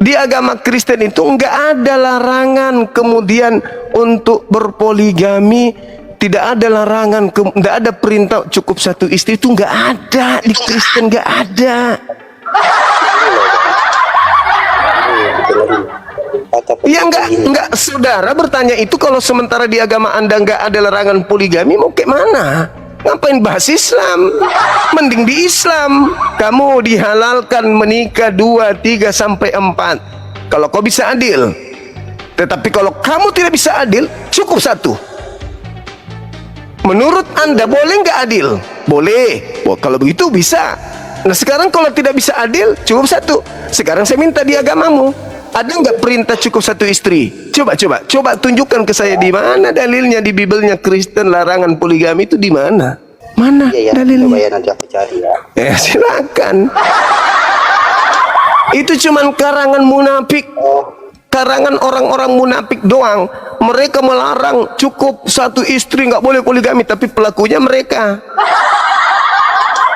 Di agama Kristen itu nggak ada larangan kemudian untuk berpoligami, tidak ada larangan, nggak ada perintah cukup satu istri, itu nggak ada di Kristen, nggak ada. Ya nggak, saudara bertanya itu kalau sementara di agama Anda nggak ada larangan poligami, mau kayak mana? Ngapain bahas Islam? Mending di Islam kamu dihalalkan menikah 2, 3, sampai 4 kalau kau bisa adil. Tetapi kalau kamu tidak bisa adil, cukup satu. Menurut Anda boleh nggak adil? Boleh. Oh, kalau begitu bisa. Nah sekarang kalau tidak bisa adil, cukup satu. Sekarang saya minta di agamamu, ada nggak perintah cukup satu istri? Coba tunjukkan ke saya di mana dalilnya di Bibelnya Kristen larangan poligami itu di mana? Mana dalilnya? Coba ya nanti aku cari ya. Silakan. Itu cuman karangan munafik. Karangan orang-orang munafik doang. Mereka melarang cukup satu istri, nggak boleh poligami, tapi pelakunya mereka.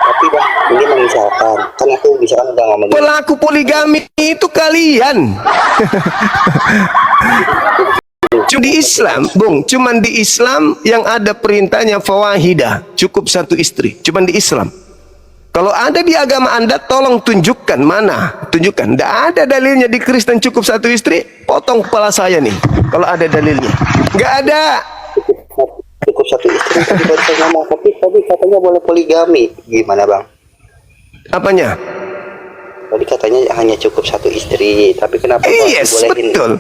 Tapi bang, ini mengisalkan, kan aku misalkan udah ngomong Pelaku poligami itu kalian. Cuma di Islam, Bung, cuman di Islam yang ada perintahnya fawahidah, cukup satu istri, cuman di Islam. Kalau ada di agama Anda, tolong tunjukkan mana, tunjukkan. Tidak ada dalilnya di Kristen cukup satu istri, potong kepala saya nih. Kalau ada dalilnya, nggak ada. cukup satu istri. Tadi baru saya ngomong, tapi tadi katanya boleh poligami, gimana bang? Apanya? Tadi katanya hanya cukup satu istri, tapi kenapa Yes, bolehin? betul.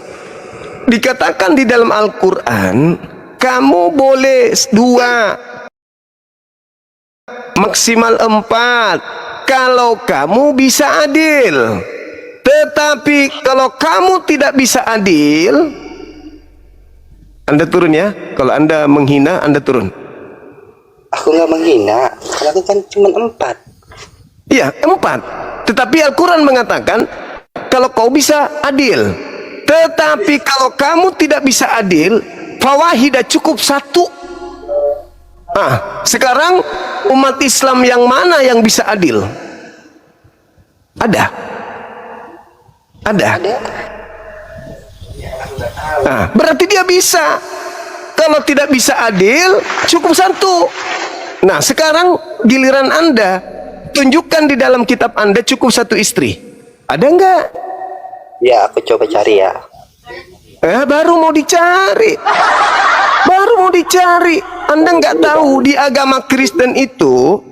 Dikatakan di dalam Al-Quran, kamu boleh 2, maksimal 4, kalau kamu bisa adil. Tetapi kalau kamu tidak bisa adil, Anda turun ya. Kalau Anda menghina, Anda turun. Aku nggak menghina, karena aku kan cuma 4. Iya, 4. Tetapi Al-Quran mengatakan, kalau kau bisa adil. Tetapi kalau kamu tidak bisa adil, fawahidah, cukup satu. Sekarang umat Islam yang mana yang bisa adil? Ada. Berarti dia bisa. Kalau tidak bisa adil, cukup satu. Nah, sekarang giliran Anda, tunjukkan di dalam kitab Anda cukup satu istri. Ada enggak? Ya, aku coba cari ya. Baru mau dicari. Baru mau dicari. Anda nggak tahu di agama Kristen itu,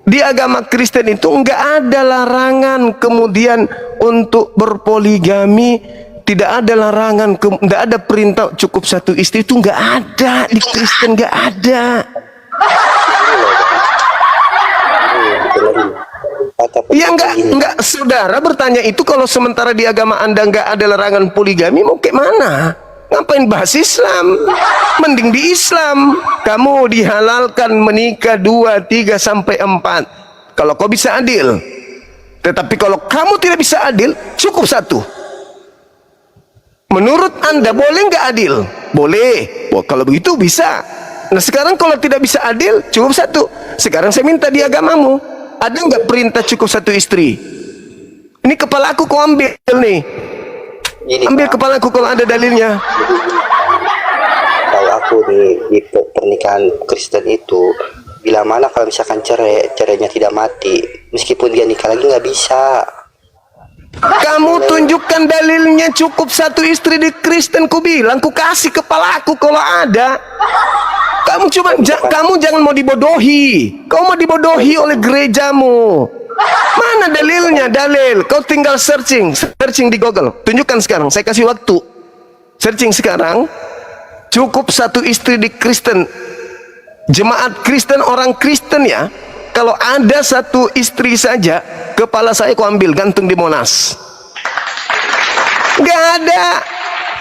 nggak ada larangan kemudian untuk berpoligami, tidak ada larangan, nggak ada perintah cukup satu istri, itu nggak ada di Kristen, nggak ada. Ya enggak, saudara bertanya itu kalau sementara di agama Anda nggak ada larangan poligami, mau kayak mana? Ngapain bahas Islam? Mending di Islam kamu dihalalkan menikah 2, 3, sampai 4 kalau kau bisa adil. Tetapi kalau kamu tidak bisa adil, cukup satu. Menurut Anda boleh nggak adil? Boleh. Oh, kalau begitu bisa. Nah sekarang kalau tidak bisa adil, cukup satu. Sekarang saya minta di agamamu, ada nggak perintah cukup satu istri? Ini kepala aku kau ambil nih. Ambil kepala aku kalau ada dalilnya. Kalau aku di pernikahan Kristen itu, bila mana kalau misalkan cerainya tidak mati, meskipun dia nikah lagi nggak bisa. Kamu tunjukkan dalilnya cukup satu istri di Kristen, ku bilang, ku kasih kepala aku kalau ada. Kamu kamu jangan mau dibodohi. Kau mau dibodohi oleh gerejamu. Mana dalilnya? Dalil. Kau tinggal searching di Google. Tunjukkan sekarang. Saya kasih waktu. Searching sekarang. Cukup satu istri di Kristen. Jemaat Kristen, orang Kristen ya. Kalau ada satu istri saja, kepala saya kau ambil, gantung di Monas. Gak ada.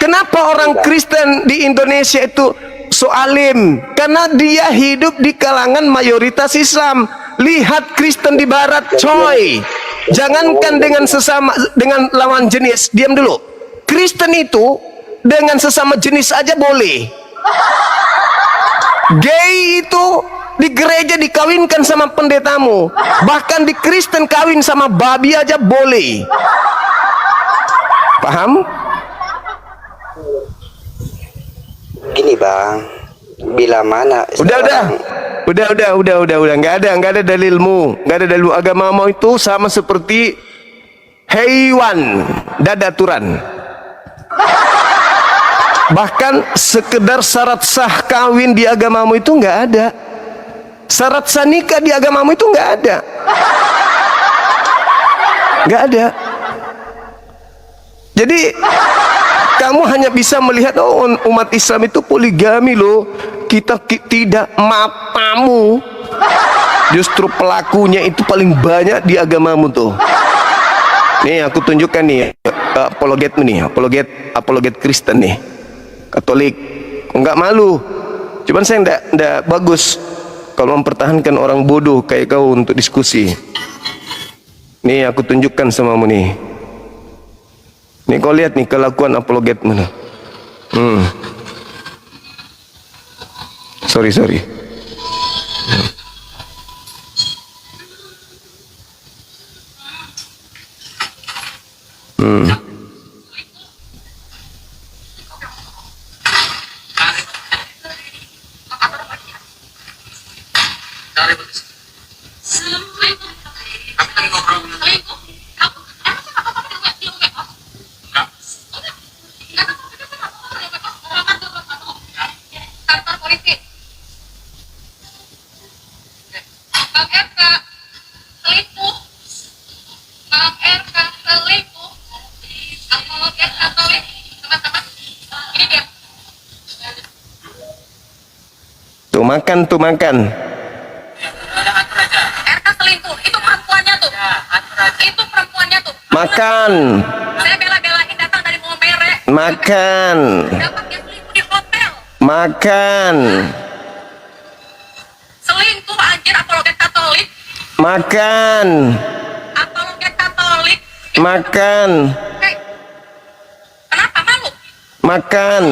Kenapa orang Kristen di Indonesia itu so alim? Karena dia hidup di kalangan mayoritas Islam. Lihat Kristen di Barat, coy. Jangankan dengan lawan jenis. Diam dulu. Kristen itu dengan sesama jenis aja boleh. Gay itu di gereja dikawinkan sama pendetamu. Bahkan di Kristen kawin sama babi aja boleh. Paham? Gini bang, bila mana Udah, nggak ada dalilmu, nggak ada dalil agamamu itu sama seperti hewan, nggak ada aturan. Bahkan sekedar syarat sah kawin di agamamu itu nggak ada, syarat sah nikah di agamamu itu nggak ada, nggak ada. Jadi kamu hanya bisa melihat, oh umat Islam itu poligami loh, kita tidak, matamu justru pelakunya itu paling banyak di agamamu tuh. Nih aku tunjukkan nih apologetmu nih, apologet Kristen nih, Katolik. Enggak malu, cuman saya enggak bagus kalau mempertahankan orang bodoh kayak kau untuk diskusi. Nih aku tunjukkan samamu nih. Nih kau lihat nih kelakuan apologetmu nih. Sorry. Tuh makan. RK selingkuh, itu perempuannya tuh. Itu perempuannya tuh. Makan. Saya bela-belain datang dari Momere. Makan. Dapat dia selingkuh di hotel. Makan. Selingkuh anjir, apologet Katolik. Makan. Apologet Katolik. Makan. Hei, kenapa malu? Makan.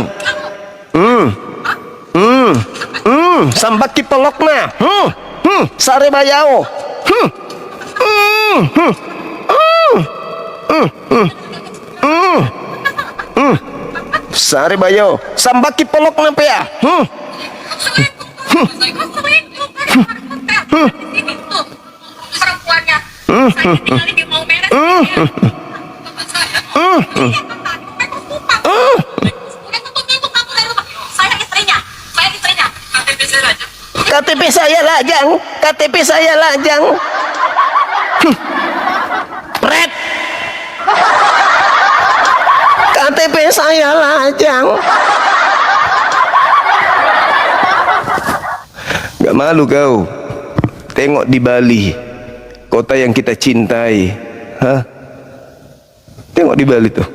Malu. Sambaki pelokna. Sare bayao. Sare bayao. Sambaki pelokna pe ya. Selingkuh kan hotel. Di sini tuh perempuannya. Saya tinggal di Momere. Tempat saya. Iya, Kakak. Mereka kupang. Udah tutup pintu kamu dari rumah. Saya istrinya. KTP saya lajang. Pret. KTP saya lajang. Gak malu kau? Tengok di Bali, kota yang kita cintai. Tengok di Bali tuh.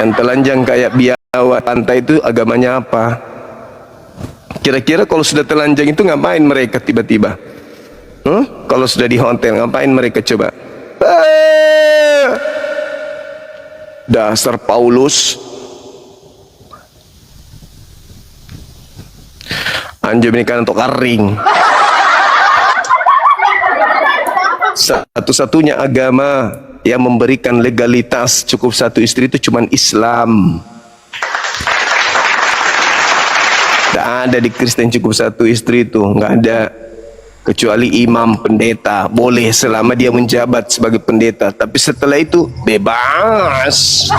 Yang telanjang kayak biawak pantai itu agamanya apa? Kira-kira kalau sudah telanjang itu ngapain mereka tiba-tiba? Kalau sudah di hotel ngapain mereka coba? Dasar Paulus. Anjir ini kan untuk kering. Satu-satunya agama yang memberikan legalitas cukup satu istri itu cuman Islam. Tidak ada di Kristen cukup satu istri itu, nggak ada. Kecuali imam pendeta boleh selama dia menjabat sebagai pendeta, tapi setelah itu bebas.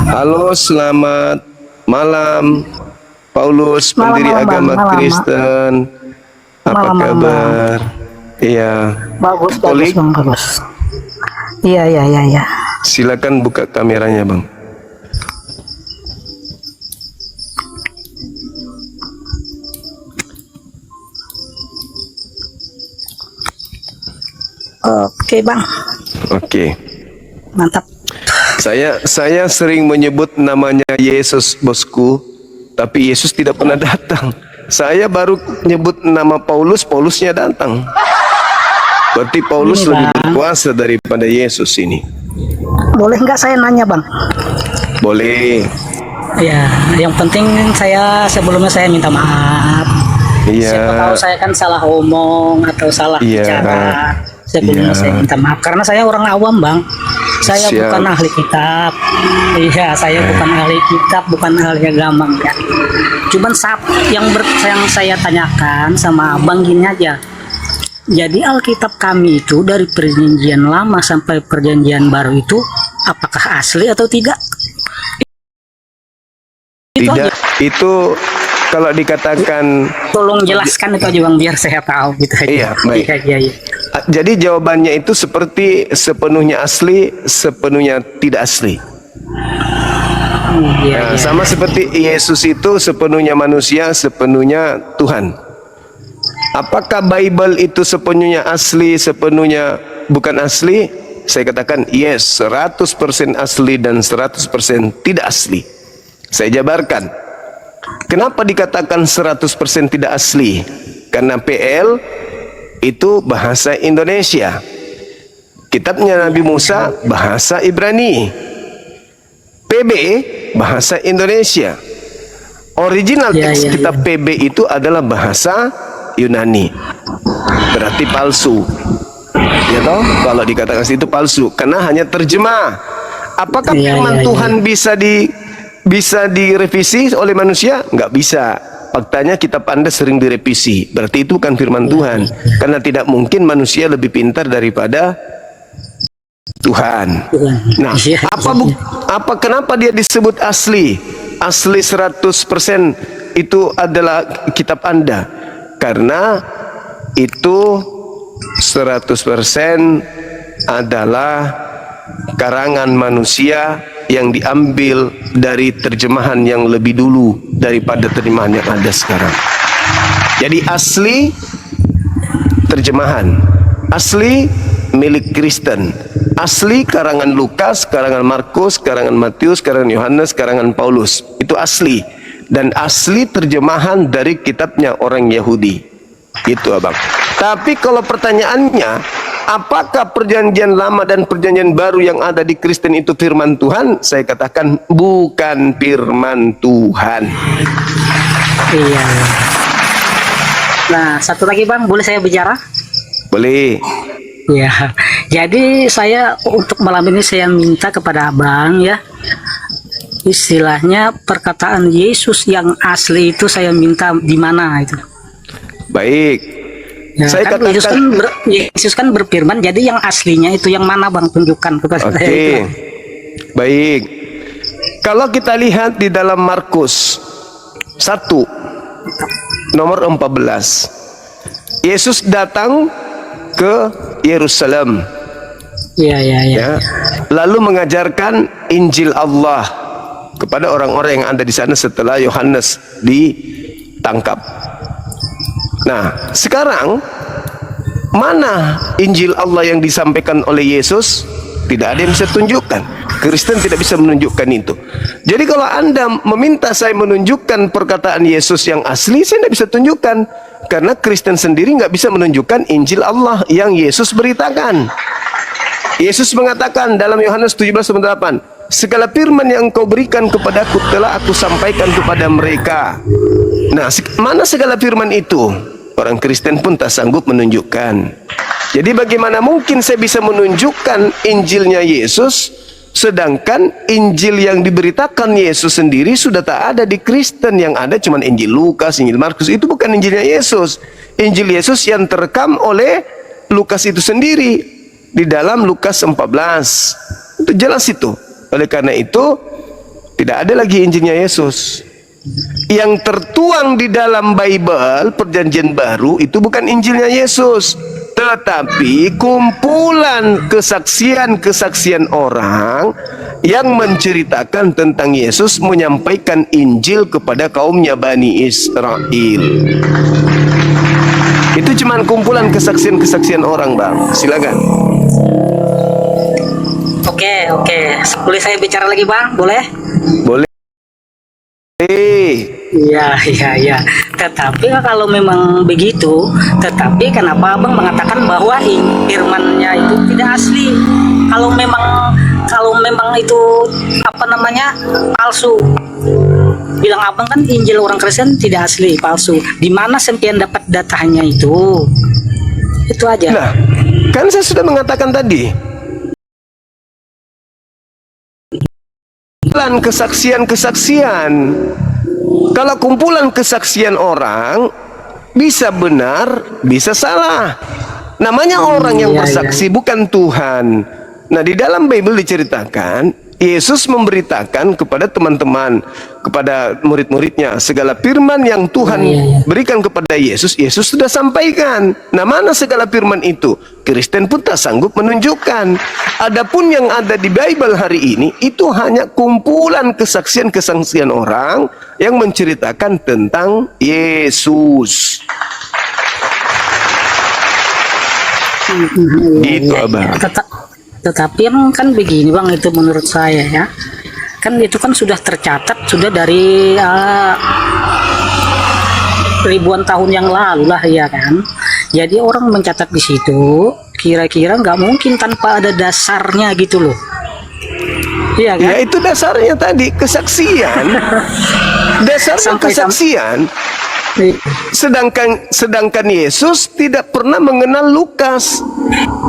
Halo, selamat malam Paulus, pendiri agama Kristen. Apa kabar? Iya. Bagus, Katolik? Bang, bagus. Iya. Silakan buka kameranya, Bang. Oke, Bang. Oke. Mantap. Saya sering menyebut namanya Yesus, bosku, tapi Yesus tidak pernah datang. Saya baru nyebut nama Paulus, Paulusnya datang. Berarti Paulus Ini, lebih Bang, berkuasa daripada Yesus ini. boleh nggak saya nanya, Bang? Boleh. Ya, yang penting sebelumnya saya minta maaf. Iya. Siapa tahu saya kan salah omong atau salah Iya. bicara. Sebelumnya Iya. saya minta maaf karena saya orang awam, Bang. Saya Siap. bukan ahli kitab. Iya, saya bukan ahli kitab, bukan ahli agama kan. Cuman yang saya tanyakan sama Abang gini aja. Jadi Alkitab kami itu dari perjanjian lama sampai perjanjian baru itu apakah asli atau tidak? Itu Tidak, aja. itu kalau dikatakan Tolong jelaskan itu aja, Bang, biar saya tahu gitu aja. Iya, baik. Iya. jadi jawabannya itu seperti sepenuhnya asli, sepenuhnya tidak asli. Iya, Nah, iya. sama seperti Yesus itu sepenuhnya manusia, sepenuhnya Tuhan. Apakah Bible itu sepenuhnya asli, sepenuhnya bukan asli? Saya katakan yes, 100% asli dan 100% tidak asli. Saya jabarkan. Kenapa dikatakan 100% tidak asli? Karena PL itu bahasa Indonesia. Kitabnya Nabi Musa bahasa Ibrani. PB bahasa Indonesia. Original Ya, teks ya, kitab PB itu adalah bahasa Yunani. Berarti palsu. Ya toh? Kalau dikatakan itu palsu karena hanya terjemah. Apakah Ya, firman ya, Tuhan bisa direvisi oleh manusia? Nggak bisa. Faktanya kitab Anda sering direvisi. Berarti itu bukan firman Tuhan. Karena tidak mungkin manusia lebih pintar daripada Tuhan. Nah, Iya, kenapa dia disebut asli? Asli 100% itu adalah kitab Anda. Karena itu 100% adalah karangan manusia yang diambil dari terjemahan yang lebih dulu daripada terjemahan yang ada sekarang. Jadi asli terjemahan, asli milik Kristen, asli karangan Lukas, karangan Markus, karangan Matius, karangan Yohanes, karangan Paulus. Itu asli. Dan asli terjemahan dari kitabnya orang Yahudi. Gitu, Abang. Tapi kalau pertanyaannya, apakah perjanjian lama dan perjanjian baru yang ada di Kristen itu firman Tuhan? Saya katakan bukan firman Tuhan. Iya. Nah, satu lagi, Bang, boleh saya bicara? Boleh. Ya, jadi saya untuk malam ini saya minta kepada Abang ya, istilahnya perkataan Yesus yang asli itu saya minta di mana itu. Baik. Ya, Saya kan katakan Yesus kan berfirman, jadi yang aslinya itu yang mana, Bang, tunjukkan kepada saya. Oke. Itu. Baik. Kalau kita lihat di dalam Markus 1 nomor 14. Yesus datang ke Yerusalem, Iya. ya, lalu mengajarkan Injil Allah kepada orang-orang yang ada di sana setelah Yohanes ditangkap. Nah, sekarang mana Injil Allah yang disampaikan oleh Yesus? Tidak ada yang bisa tunjukkan. Kristen tidak bisa menunjukkan itu. Jadi kalau Anda meminta saya menunjukkan perkataan Yesus yang asli, saya tidak bisa tunjukkan. Karena Kristen sendiri nggak bisa menunjukkan Injil Allah yang Yesus beritakan. Yesus mengatakan dalam Yohanes 17:8, segala firman yang engkau berikan kepadaku telah aku sampaikan kepada mereka. Nah, mana segala firman itu? Orang Kristen pun tak sanggup menunjukkan. Jadi bagaimana mungkin saya bisa menunjukkan Injilnya Yesus, sedangkan Injil yang diberitakan Yesus sendiri sudah tak ada di Kristen. Yang ada cuma Injil Lukas, Injil Markus. Itu bukan Injilnya Yesus. Injil Yesus yang terekam oleh Lukas itu sendiri di dalam Lukas 14. Itu jelas itu. Oleh karena itu tidak ada lagi Injilnya Yesus. Yang tertuang di dalam Bible perjanjian baru itu bukan Injilnya Yesus, tetapi kumpulan kesaksian-kesaksian orang yang menceritakan tentang Yesus menyampaikan Injil kepada kaumnya Bani Israel. Itu cuma kumpulan kesaksian-kesaksian orang, Bang. Silakan. Oke. Boleh saya bicara lagi, Bang? Boleh? Boleh. Iya. Tetapi kalau memang begitu, tetapi kenapa Abang mengatakan bahwa firman-Nya itu tidak asli? Kalau memang itu palsu. bilang abang kan Injil orang Kristen tidak asli, palsu. Di mana Sempian dapat datanya itu? Itu aja. Nah, kan saya sudah mengatakan tadi, kumpulan kesaksian-kesaksian. Kalau kumpulan kesaksian orang bisa benar, bisa salah. Namanya orang yang iya, bersaksi bukan Tuhan. Nah, di dalam Bible diceritakan Yesus memberitakan kepada teman-teman, kepada murid-muridnya, segala firman yang Tuhan berikan kepada Yesus, Yesus sudah sampaikan. Nah, mana segala firman itu? Kristen pun tak sanggup menunjukkan. Adapun yang ada di Bible hari ini, itu hanya kumpulan kesaksian-kesaksian orang yang menceritakan tentang Yesus. Gitu, Abang. Tetapi kan begini bang, itu menurut saya ya, kan itu kan sudah tercatat sudah dari ribuan tahun yang lalu lah ya kan. Jadi orang mencatat di situ kira-kira nggak mungkin tanpa ada dasarnya gitu loh. Iya kan? Ya itu dasarnya tadi kesaksian. Dasarnya kesaksian. Sedangkan Yesus tidak pernah mengenal Lukas,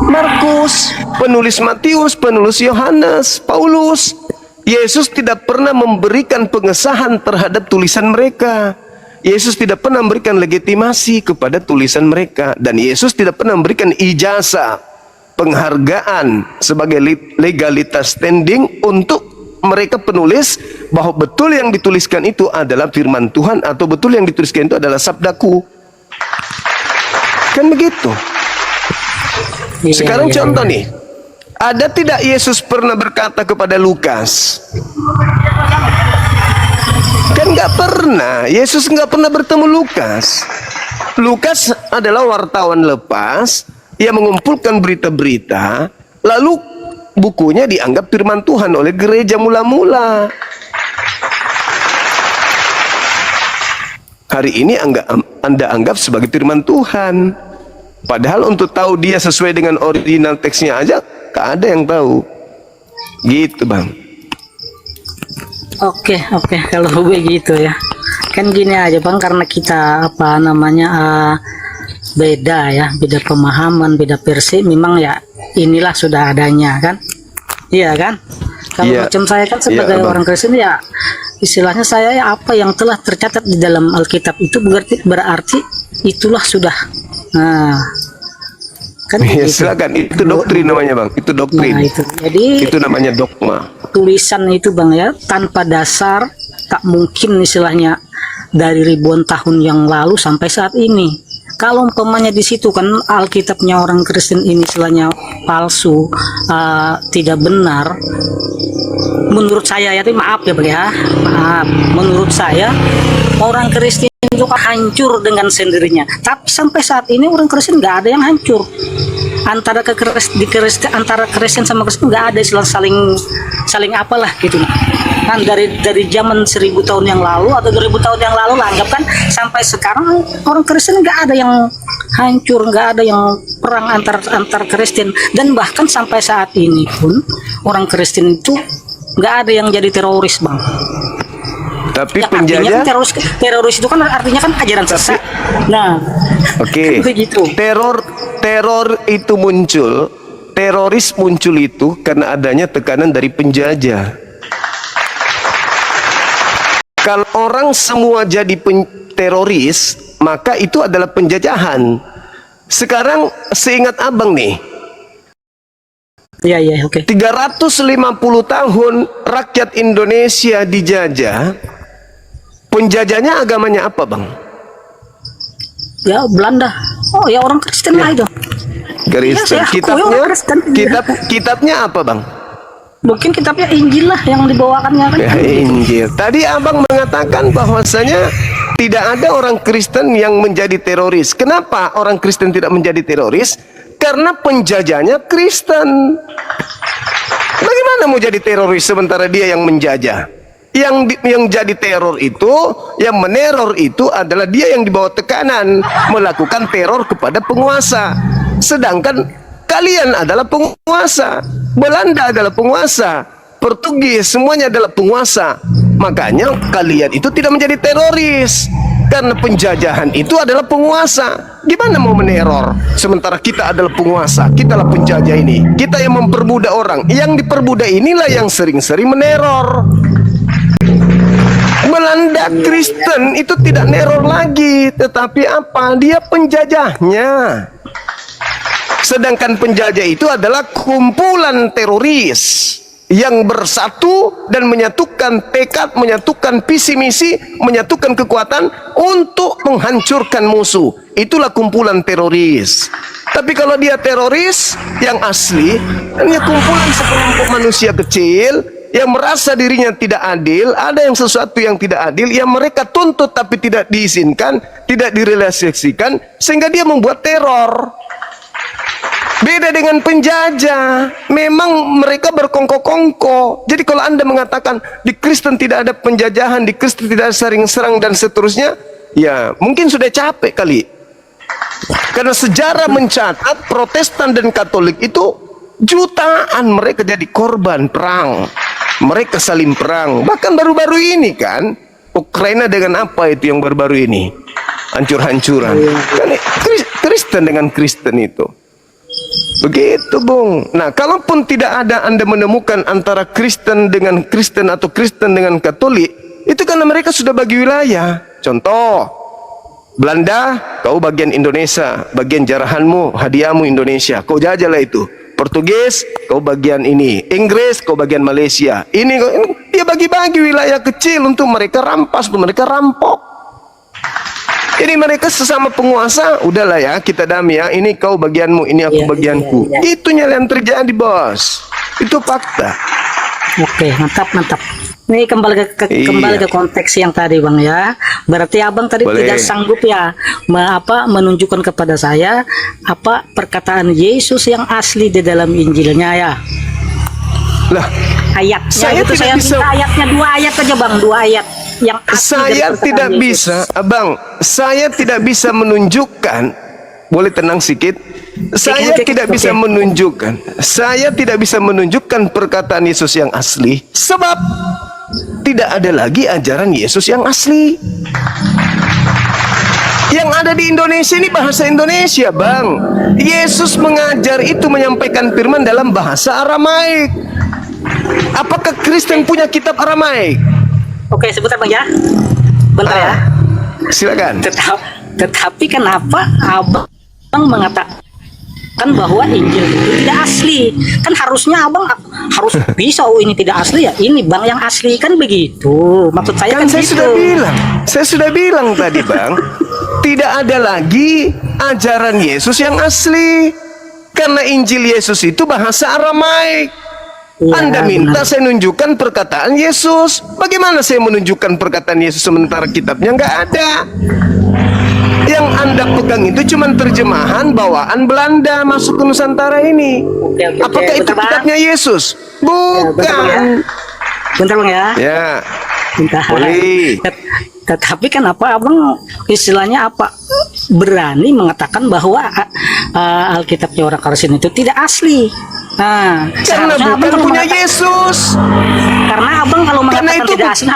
Markus, penulis Matius, penulis Yohanes, Paulus. Yesus tidak pernah memberikan pengesahan terhadap tulisan mereka. Yesus tidak pernah memberikan legitimasi kepada tulisan mereka, dan Yesus tidak pernah memberikan ijazah, penghargaan sebagai legalitas standing untuk mereka penulis bahwa betul yang dituliskan itu adalah firman Tuhan atau betul yang dituliskan itu adalah sabdaku. Kan begitu. Sekarang contoh nih, ada tidak Yesus pernah berkata kepada Lukas? Kan nggak pernah. Yesus nggak pernah bertemu Lukas. Lukas adalah wartawan lepas yang mengumpulkan berita-berita, lalu bukunya dianggap firman Tuhan oleh gereja mula-mula. Hari ini Anda anggap sebagai firman Tuhan. Padahal untuk tahu dia sesuai dengan original teksnya aja, gak ada yang tahu. Gitu bang. Oke, kalau begitu ya. Kan gini aja bang, karena kita apa namanya beda ya, beda pemahaman, beda versi, memang ya inilah sudah adanya kan. Iya kan? Kalau macam saya kan sebagai orang Kristen ya, istilahnya saya ya, apa yang telah tercatat di dalam Alkitab itu berarti itulah sudah. Nah, kan Ya, gitu. silakan, itu doktrin namanya bang, itu doktrin. Nah, itu. Jadi itu namanya dogma. tulisan itu bang ya, tanpa dasar tak mungkin istilahnya dari ribuan tahun yang lalu sampai saat ini. Kalau umpamanya di situ kan Alkitabnya orang Kristen ini istilahnya palsu, tidak benar. Menurut saya ya, maaf ya bang ya, maaf. Menurut saya orang Kristen itu hancur dengan sendirinya. Tapi sampai saat ini orang Kristen nggak ada yang hancur. Antara antara Kristen sama Kristen nggak ada istilah saling apalah gitu. Kan dari zaman 1000 tahun yang lalu atau 2000 tahun yang lalu lah, anggap kan sampai sekarang orang Kristen nggak ada yang hancur, nggak ada yang perang antar Kristen, dan bahkan sampai saat ini pun orang Kristen itu nggak ada yang jadi teroris bang. Tapi Ya, penjajah, artinya teroris itu kan artinya kan ajaran sesat. Nah, oke. begitu. Teror itu muncul, teroris muncul itu karena adanya tekanan dari penjajah. Kalau orang semua jadi teroris, maka itu adalah penjajahan. Sekarang seingat abang nih, Iya, oke. 350 tahun rakyat Indonesia dijajah. Penjajahnya agamanya apa bang? Ya Belanda. Oh ya orang Kristen lah itu. Kristen. Ya, saya akui Kitabnya, orang Kristen. kitabnya apa bang? Mungkin kitabnya Injil lah yang dibawakannya kan. Ya, Injil. Tadi abang mengatakan bahwasanya tidak ada orang Kristen yang menjadi teroris. Kenapa orang Kristen tidak menjadi teroris? Karena penjajahnya Kristen. Bagaimana mau jadi teroris sementara dia yang menjajah? Yang jadi teror itu, yang meneror itu adalah dia yang dibawa tekanan melakukan teror kepada penguasa. Sedangkan kalian adalah penguasa. Belanda adalah penguasa. Portugis semuanya adalah penguasa. Makanya kalian itu tidak menjadi teroris, karena penjajahan itu adalah penguasa. Gimana mau meneror sementara kita adalah penguasa? Kitalah penjajah ini. Kita yang memperbudak orang. Yang diperbudak inilah yang sering-sering meneror. Belanda Kristen itu tidak neror lagi, tetapi apa? Dia penjajahnya. Sedangkan penjajah itu adalah kumpulan teroris yang bersatu dan menyatukan tekad, menyatukan visi misi, menyatukan kekuatan untuk menghancurkan musuh. Itulah kumpulan teroris. Tapi kalau dia teroris yang asli, hanya kumpulan sekelompok manusia kecil yang merasa dirinya tidak adil, ada yang sesuatu yang tidak adil, yang mereka tuntut tapi tidak diizinkan, tidak direalisasikan, sehingga dia membuat teror. Beda dengan penjajah, memang mereka berkongko-kongko. Jadi kalau Anda mengatakan di Kristen tidak ada penjajahan, di Kristen tidak ada saling-serang dan seterusnya, ya mungkin sudah capek kali. Karena sejarah mencatat Protestan dan Katolik itu jutaan mereka jadi korban perang. Mereka saling perang. Bahkan baru-baru ini kan, Ukraina dengan apa itu yang baru-baru ini? Hancur-hancuran. Kan Kristen dengan Kristen itu. Begitu, Bung. Nah, kalaupun tidak ada Anda menemukan antara Kristen dengan Kristen atau Kristen dengan Katolik, itu karena mereka sudah bagi wilayah. Contoh, Belanda, kau bagian Indonesia, bagian jarahanmu, hadiahmu Indonesia, kau jajalah itu. Portugis, kau bagian ini. Inggris, kau bagian Malaysia. Ini dia bagi-bagi wilayah kecil untuk mereka rampas, untuk mereka rampok. Jadi mereka sesama penguasa, udahlah ya, kita damai ya. Ini kau bagianmu, ini aku bagianku. Itunya yang terjadi, bos. Itu fakta. Oke, mantap. Ini kembali ke konteks yang tadi, Bang ya. Berarti Abang tadi tidak sanggup ya menunjukkan kepada saya apa perkataan Yesus yang asli di dalam Injilnya ya. Lah, ayatnya saya itu tidak bisa. Ayatnya 2 ayat aja, Bang, 2 ayat yang asli Saya dari tidak Yesus. bisa, Abang. Saya tidak bisa menunjukkan. Boleh tenang sedikit. Saya tidak bisa menunjukkan. Saya tidak bisa menunjukkan perkataan Yesus yang asli, sebab tidak ada lagi ajaran Yesus yang asli. Yang ada di Indonesia ini bahasa Indonesia, Bang. Yesus mengajar itu menyampaikan firman dalam bahasa Aramaik. Apakah Kristen punya kitab Aramaik? Oke, sebentar, Bang ya. Bentar ya. Silakan. Tetapi kenapa Abang mengatakan bahwa Injil itu tidak asli? Kan harusnya Abang harus bisa, oh ini tidak asli ya, ini Bang yang asli, kan begitu. Maksud saya kan saya gitu. Saya sudah bilang tadi, Bang. Tidak ada lagi ajaran Yesus yang asli. Karena Injil Yesus itu bahasa Aramaik. Ya, Anda minta benar. saya menunjukkan perkataan Yesus. Bagaimana saya menunjukkan perkataan Yesus sementara kitabnya nggak ada? Yang Anda pegang itu cuma terjemahan bawaan Belanda masuk ke Nusantara ini. Oke, Apakah itu bentar, Bang. kitabnya Yesus? Ya, Bukan. bentar, Bang ya. Ya, Bentar. boleh. Tetapi kenapa Abang istilahnya berani mengatakan bahwa Alkitabnya orang Kristen itu tidak asli? Nah, Karena seharusnya bukan kalau punya mengatakan- Yesus. Karena Abang kalau Karena mengatakan itu tidak asli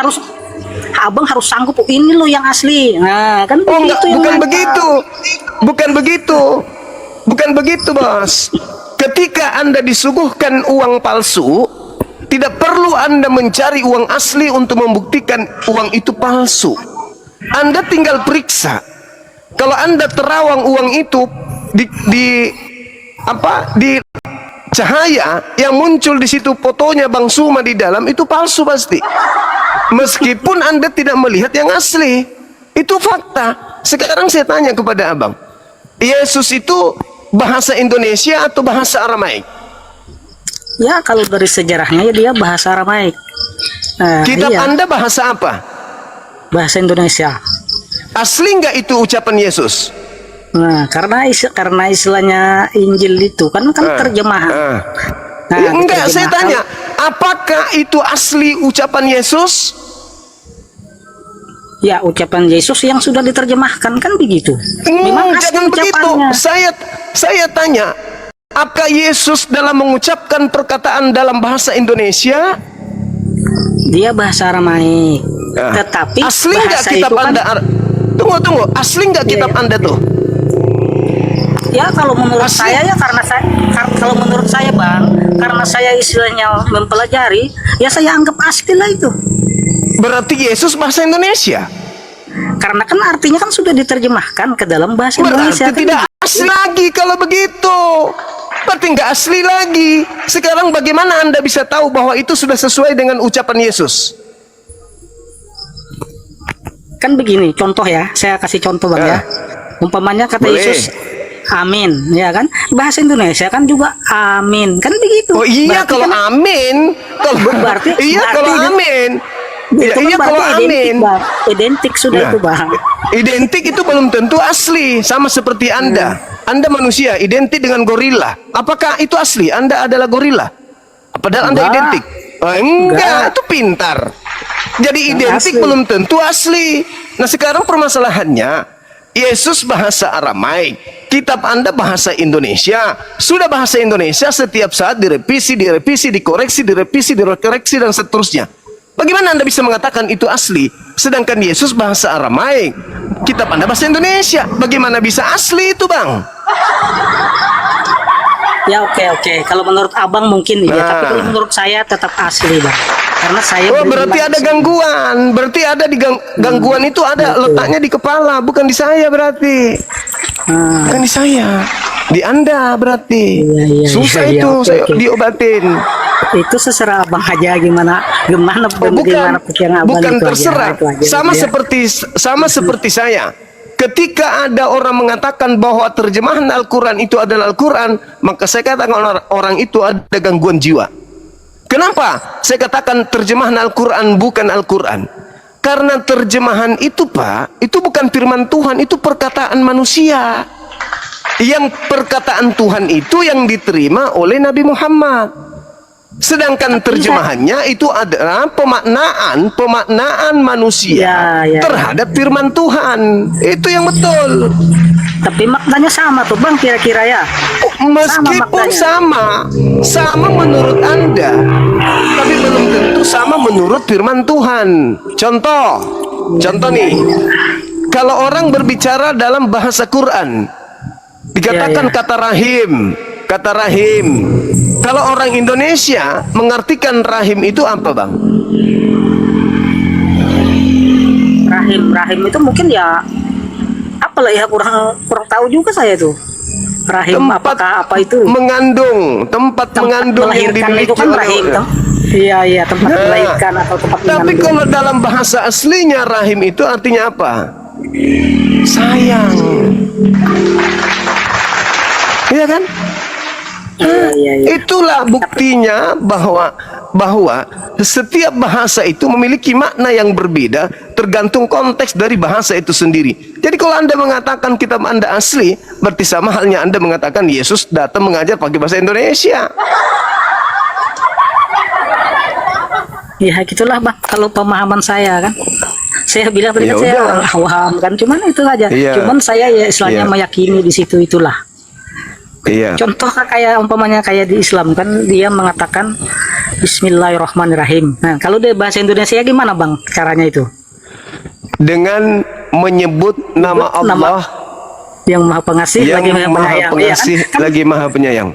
Abang harus sanggup, oh, ini loh yang asli. Nah, kan Oh enggak, begitu yang bukan mata. begitu. Bukan begitu, Bos. Ketika Anda disuguhkan uang palsu, tidak perlu Anda mencari uang asli untuk membuktikan uang itu palsu. Anda tinggal periksa. Kalau Anda terawang uang itu di cahaya yang muncul di situ fotonya Bang Suma di dalam, itu palsu pasti. Meskipun Anda tidak melihat yang asli, itu fakta. Sekarang saya tanya kepada Abang, Yesus itu bahasa Indonesia atau bahasa Aramaik? Ya, kalau dari sejarahnya ya dia bahasa Aramaik. Nah, Kitab iya, Anda bahasa apa? bahasa Indonesia. Asli nggak itu ucapan Yesus? Nah, karena istilahnya Injil itu kan terjemahan. Nah, Ya, enggak, saya terjemahan. tanya, apakah itu asli ucapan Yesus? Ya, ucapan Yesus yang sudah diterjemahkan, kan begitu. Memang asli Jangan begitu. ucapannya. Saya tanya, apakah Yesus dalam mengucapkan perkataan dalam bahasa Indonesia? dia bahasa Aramaik. Nah, Tetapi asli nggak bahasa kitab itu kan, Anda? Tunggu, asli nggak Iya, kitab iya. Anda tuh? ya kalau menurut Asli. saya ya kalau menurut saya Bang, karena saya istilahnya mempelajari, ya saya anggap asli lah itu. Berarti Yesus bahasa Indonesia. Karena kan artinya kan sudah diterjemahkan ke dalam bahasa Indonesia. Berarti kan? tidak asli lagi kalau begitu. Berarti nggak asli lagi. Sekarang bagaimana Anda bisa tahu bahwa itu sudah sesuai dengan ucapan Yesus? Kan begini, contoh ya, saya kasih contoh Bang ya. Umpamanya kata Boleh. Yesus, amin, ya kan? Bahasa Indonesia kan juga amin, kan begitu. Oh iya, Berarti kalau kan amin, kalau Berarti- iya berarti kalau itu- amin. itu Ya, kan iya berarti kalau identik, amin. Bang. Identik sudah Nah, itu Bang. Identik itu belum tentu asli, sama seperti Anda. Anda manusia identik dengan gorila. Apakah itu asli? Anda adalah gorila. Padahal Anda Enggak. identik. Oh, enggak, Enggak. itu pintar. Jadi identik asli. belum tentu asli. Nah, sekarang permasalahannya Yesus bahasa Aramaik, kitab Anda bahasa Indonesia. Sudah bahasa Indonesia setiap saat direvisi, dikoreksi, dikoreksi dan seterusnya. Bagaimana Anda bisa mengatakan itu asli? Sedangkan Yesus bahasa Aramaik, kitab Anda bahasa Indonesia. Bagaimana bisa asli itu, Bang? Ya oke. Kalau menurut Abang mungkin iya, tapi Nah. kalau menurut saya tetap asli Bang. Karena saya Oh, beriman berarti ada sih. gangguan. Berarti ada di gangguan itu ada betul. letaknya di kepala, bukan di saya berarti. Ah, Bukan di saya. Di Anda berarti. Iya, Susah iya, itu oke, saya oke. diobatin. itu seserah Abang aja gimana Oh, gimana pikiran Abang bukan itu aja, terserah. itu aja, Sama ya. seperti saya. Ketika ada orang mengatakan bahwa terjemahan Al-Quran itu adalah Al-Quran, maka saya katakan orang itu ada gangguan jiwa. Kenapa? Saya katakan terjemahan Al-Quran bukan Al-Quran. Karena terjemahan itu, Pak, itu bukan firman Tuhan, itu perkataan manusia. Yang perkataan Tuhan itu yang diterima oleh Nabi Muhammad. Sedangkan terjemahannya itu adalah pemaknaan manusia Ya. terhadap firman Tuhan. Itu yang betul. Tapi maknanya sama tuh Bang kira-kira ya. Meskipun sama menurut Anda, tapi belum tentu sama menurut firman Tuhan. Contoh nih, kalau orang berbicara dalam bahasa Quran, dikatakan Ya. kata rahim. Kalau orang Indonesia mengartikan rahim itu apa, Bang? Rahim itu mungkin ya apalah ya kurang tahu juga saya tuh. Rahim apakah apa itu? tempat mengandung yang melahirkan dimiliki itu kan oleh rahim orang. toh? Iya tempat Nah, melahirkan atau tempat Tapi mengandung. kalau dalam bahasa aslinya rahim itu artinya apa? Sayang. Iya kan? Iya. Itulah buktinya bahwa setiap bahasa itu memiliki makna yang berbeda tergantung konteks dari bahasa itu sendiri. Jadi kalau Anda mengatakan kitab Anda asli, berarti sama halnya Anda mengatakan Yesus datang mengajar pakai bahasa Indonesia. Ya gitulah Bang kalau pemahaman saya kan. Saya bilang tadi Ya kan saya udah. orang awam kan, cuman itu aja. Iya. Cuman saya ya istilahnya Iya. meyakini di situ itulah. Iya. Contoh kayak umpamanya kayak di Islam kan dia mengatakan Bismillahirrahmanirrahim. Nah kalau di bahasa Indonesia gimana Bang caranya itu? Dengan menyebut nama Allah Yang maha pengasih yang lagi maha maha penyayang. pengasih Ya kan? lagi maha penyayang.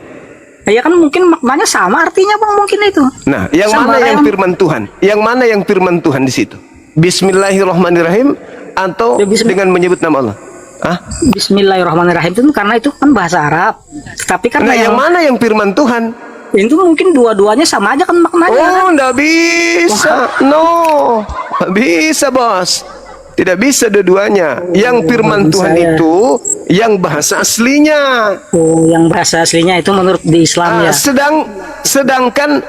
Ya kan mungkin maknanya sama artinya Bang mungkin itu. Nah, yang Sama mana yang kayak- firman Tuhan? Yang mana yang firman Tuhan di situ? Bismillahirrahmanirrahim atau Ya, dengan menyebut nama Allah? Hah? Bismillahirrahmanirrahim itu karena itu kan bahasa Arab. Tapi karena Nah, yang mana yang firman Tuhan? itu mungkin dua-duanya sama aja kan maknanya. kan? Oh, enggak bisa. No. Nggak bisa, Bos. Tidak bisa dua-duanya. Yang firman bisa Tuhan ya. itu yang bahasa aslinya. Oh, yang bahasa aslinya itu menurut di Islam ya. Sedangkan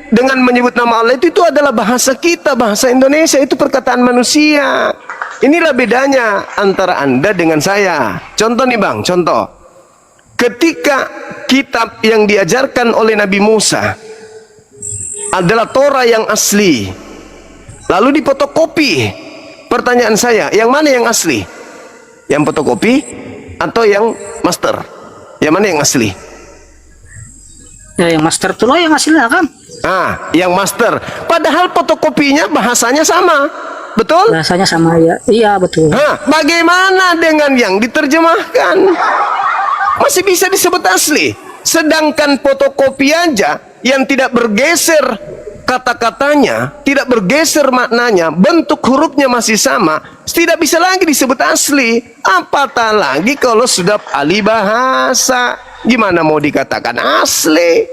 dengan menyebut nama Allah itu adalah bahasa kita, bahasa Indonesia, itu perkataan manusia. Inilah bedanya antara Anda dengan saya. Contoh nih Bang, contoh. Ketika kitab yang diajarkan oleh Nabi Musa adalah Torah yang asli, lalu difotokopi. Pertanyaan saya, yang mana yang asli? Yang fotokopi atau yang master? Yang mana yang asli? Ya yang master tuh loh yang hasilnya kan. yang master. Padahal fotokopinya bahasanya sama. Betul? Bahasanya sama ya. Iya betul. Bagaimana dengan yang diterjemahkan? Masih bisa disebut asli. Sedangkan fotokopi aja yang tidak bergeser kata-katanya, tidak bergeser maknanya, bentuk hurufnya masih sama, tidak bisa lagi disebut asli. Apatah lagi kalau sudah ahli bahasa. Gimana mau dikatakan asli?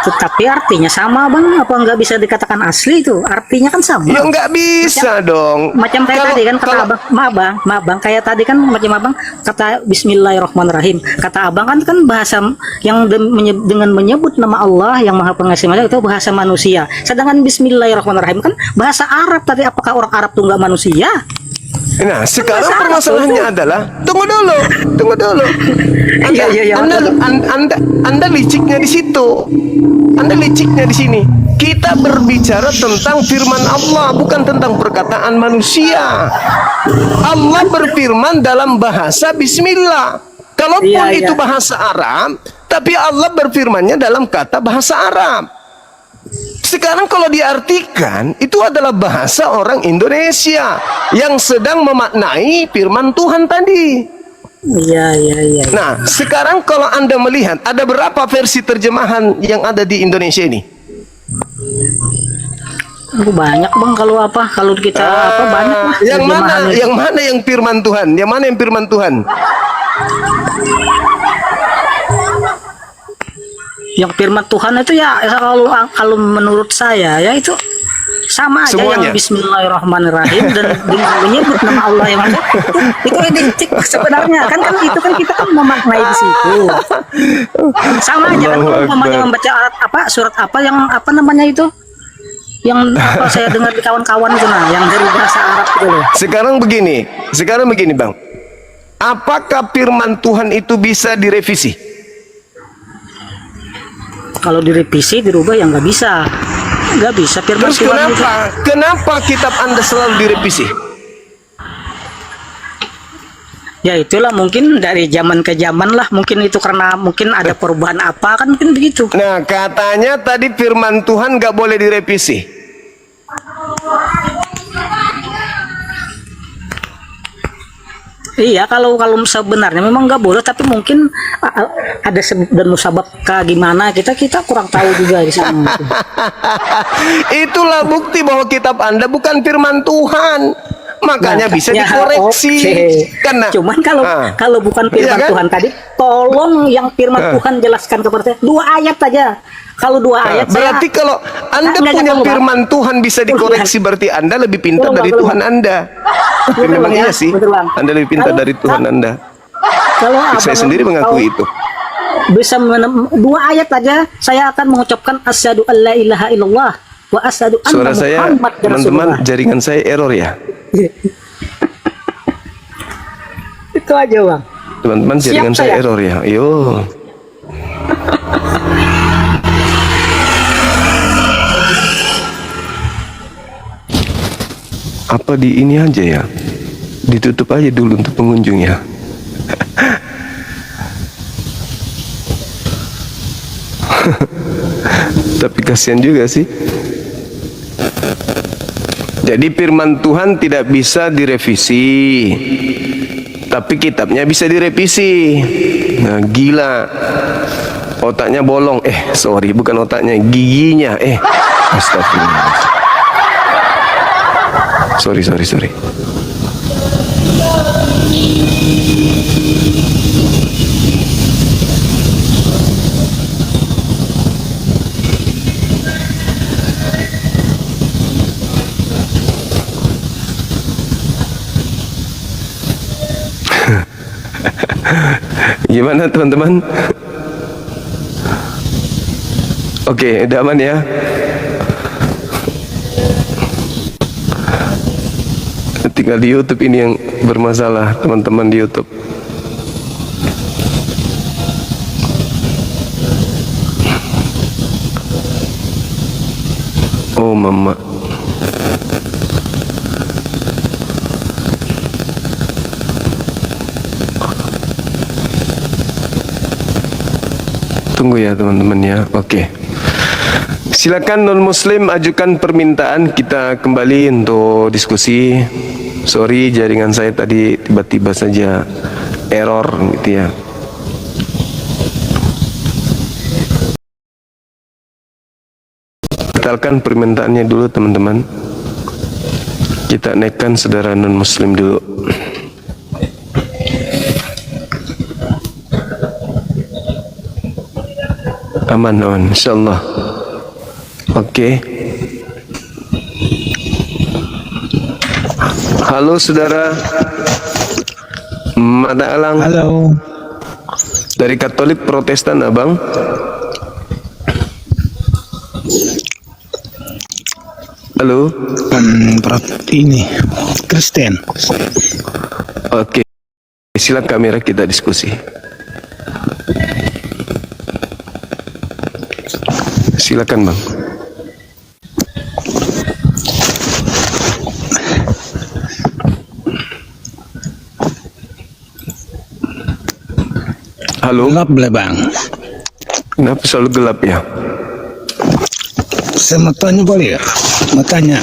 Tetapi artinya sama bang, apa nggak bisa dikatakan asli itu? Artinya kan sama. Ya nggak bisa dong. Macam kayak tadi kan kata abang, maaf bang, kayak tadi kan macam abang kata Bismillahirrahmanirrahim. Kata abang kan bahasa yang dengan menyebut nama Allah yang Maha Pengasih Maha itu bahasa manusia. Sedangkan Bismillahirrahmanirrahim kan bahasa Arab. Tadi apakah orang Arab tuh nggak manusia? Nah, sekarang permasalahannya adalah tunggu dulu. Anda liciknya di situ. Anda liciknya di sini. Kita berbicara tentang firman Allah, bukan tentang perkataan manusia. Allah berfirman dalam bahasa Bismillah. Kalaupun itu bahasa Arab, tapi Allah berfirmannya dalam kata bahasa Arab. Sekarang kalau diartikan, itu adalah bahasa orang Indonesia yang sedang memaknai firman Tuhan tadi. Iya. Nah, sekarang kalau Anda melihat, ada berapa versi terjemahan yang ada di Indonesia ini? Banyak bang, kalau kita banyak lah. Yang mana yang firman Tuhan? Yang mana yang firman Tuhan? Yang firman Tuhan itu ya kalau menurut saya ya itu sama aja semuanya. Yang Bismillahirrahmanirrahim dan menyebut nama Allah yang itu identik sebenarnya kan itu kan kita kan memaknai di situ sama aja kan kalau umpamanya membaca surat apa yang apa namanya itu yang saya dengar di kawan-kawan itu yang dari bahasa Arab itu loh. Sekarang begini bang, apakah firman Tuhan itu bisa direvisi? Kalau direvisi dirubah ya nggak bisa firman Terus Tuhan kenapa kitab Anda selalu direvisi? Ya itulah mungkin dari zaman ke zaman lah, mungkin itu karena mungkin ada perubahan apa kan mungkin begitu. Nah, katanya tadi firman Tuhan nggak boleh direvisi. Iya, kalau sebenarnya memang nggak boleh, tapi mungkin ada sebab dan musabab gimana kita kurang tahu juga di sana. Itulah bukti bahwa kitab Anda bukan firman Tuhan. Makanya bisa dikoreksi. Karena cuman kalau bukan firman Tuhan tadi, tolong yang firman Tuhan jelaskan kepada saya 2 ayat aja. Kalau 2 ayat berarti kalau Anda punya firman Tuhan bisa dikoreksi, berarti Anda lebih pintar dari Tuhan Anda. Memang iya sih, Anda lebih pintar dari Tuhan Anda. Kalau saya sendiri mengakui itu. Bisa 2 ayat aja saya akan mengucapkan asyhadu alla ilaha illallah wa asyhadu anna Suara saya, Muhammad teman-teman, Rasulullah. jaringan saya error ya. Itu aja bang. Teman-teman, jaringan saya error ya. Yo. Apa di ini aja ya? Ditutup aja dulu untuk pengunjung ya. Tapi kasihan juga sih. Jadi firman Tuhan tidak bisa direvisi, tapi kitabnya bisa direvisi. Nah, gila. Otaknya bolong. Sorry, bukan otaknya, giginya. Astagfirullah. Sorry. Gimana teman-teman? Oke, udah aman ya? Tinggal di YouTube ini yang bermasalah, teman-teman di YouTube. Oh mama. Tunggu ya teman-teman ya. Oke. Silakan non muslim ajukan permintaan, kita kembali untuk diskusi. Sorry jaringan saya tadi tiba-tiba saja error gitu ya. Batalkan permintaannya dulu teman-teman. Kita naikkan saudara non muslim dulu. Aman insyaallah. Oke. Halo saudara Mata Alang. Halo. Dari Katolik Protestan abang. Halo. Ini Kristen. Oke. Silakan kamera kita diskusi. Silakan bang. Halo. Gelap lah bang. Kenapa selalu gelap ya? Saya mau tanya boleh ya? Mau tanya.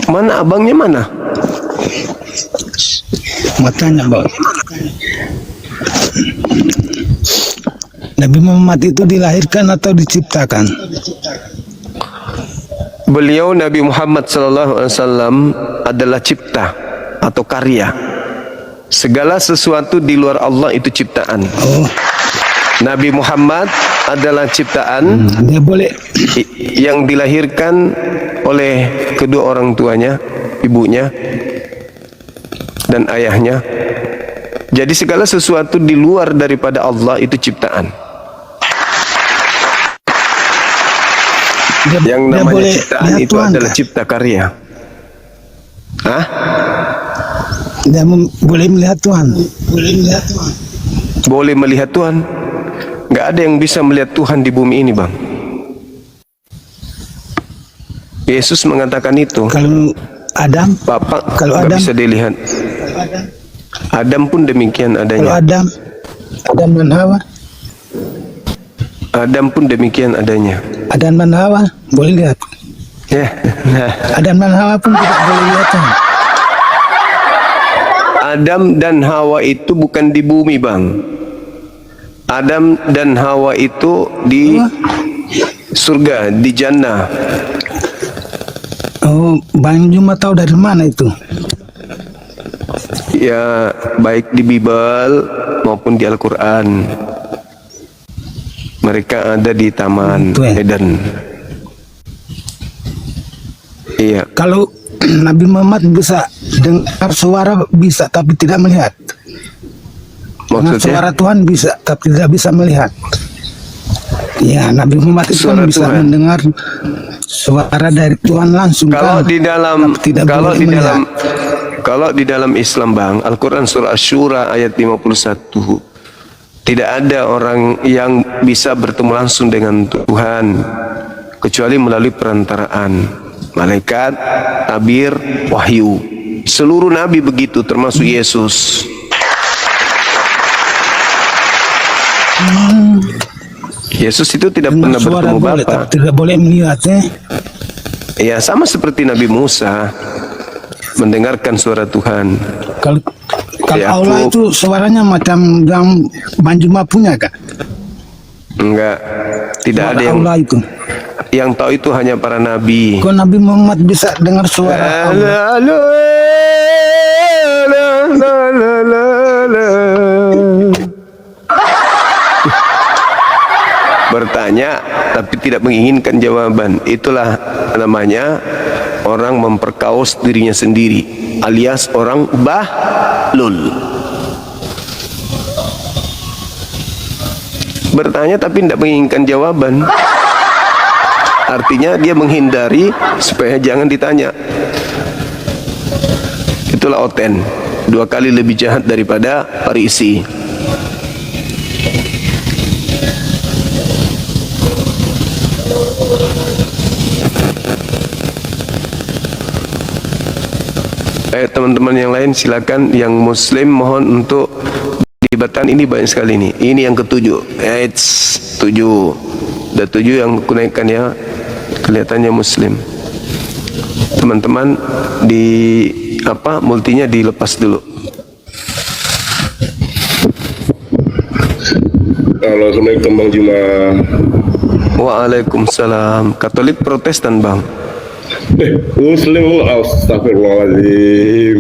Mana abangnya mana? Mau tanya bang. Nabi Muhammad itu dilahirkan atau diciptakan? Beliau Nabi Muhammad SAW adalah cipta atau karya. Segala sesuatu di luar Allah itu ciptaan. Oh, Nabi Muhammad adalah ciptaan dia boleh. yang dilahirkan oleh kedua orang tuanya, ibunya dan ayahnya. Jadi segala sesuatu di luar daripada Allah itu ciptaan. Yang namanya ciptaan itu adalah cipta karya. Hah? Dia boleh melihat Tuhan. Boleh melihat Tuhan. Boleh melihat Tuhan. Nggak ada yang bisa melihat Tuhan di bumi ini, bang. Yesus mengatakan itu. Kalau Adam, Bapak kalau nggak Adam, bisa dilihat. Adam pun demikian kalau adanya. Adam dan Hawa, Adam pun demikian adanya. Adam dan Hawa boleh lihat. Ya, nah, Adam dan Hawa pun tidak boleh lihat Tuhan. Adam dan Hawa itu bukan di bumi, bang. Adam dan Hawa itu di surga, di jannah. Oh, Bang Juma tahu dari mana itu? Ya, baik di Bible maupun di Al-Quran. Mereka ada di Taman Itu ya. Eden. Iya. Kalau Nabi Muhammad bisa dengar suara bisa tapi tidak melihat. Dengar Maksudnya suara Tuhan bisa tapi tidak bisa melihat. Ya, Nabi Muhammad itu kan Suara bisa Tuhan. mendengar suara dari Tuhan langsung. kalau kan? di dalam Tapi tidak kalau boleh di melihat. dalam kalau di dalam Islam, bang, Al-Quran surah Asy-Syura ayat 51, tidak ada orang yang bisa bertemu langsung dengan Tuhan kecuali melalui perantaraan malaikat, tabir, wahyu. Seluruh nabi begitu, termasuk Yesus. Yesus itu tidak pernah Dengar suara bertemu boleh Bapa. tapi tidak boleh melihat. Ya, sama seperti Nabi Musa mendengarkan suara Tuhan. Kalau Ya, Allah aku- itu suaranya macam yang Bang Juma punya kan? Enggak, tidak Suara ada Allah itu. yang tahu itu hanya para nabi. Kok Nabi Muhammad bisa dengar suara Allah? Bertanya tapi tidak menginginkan jawaban. Itulah namanya orang memperkaos dirinya sendiri, alias orang bahlul. Bertanya tapi tidak menginginkan jawaban, artinya dia menghindari supaya jangan ditanya. Itulah Oten, 2 kali lebih jahat daripada Farisi. Teman-teman yang lain silakan, yang muslim mohon untuk Libatkan ini banyak sekali nih. Ini yang ketujuh. Eits, 7. Ada 7 yang kunaikan ya. Kelihatannya Muslim. Teman-teman di multinya dilepas dulu. Halo, Assalamualaikum Bang Juma. Waalaikumsalam. Katolik Protestan bang. Muslim, astagfirullahaladzim.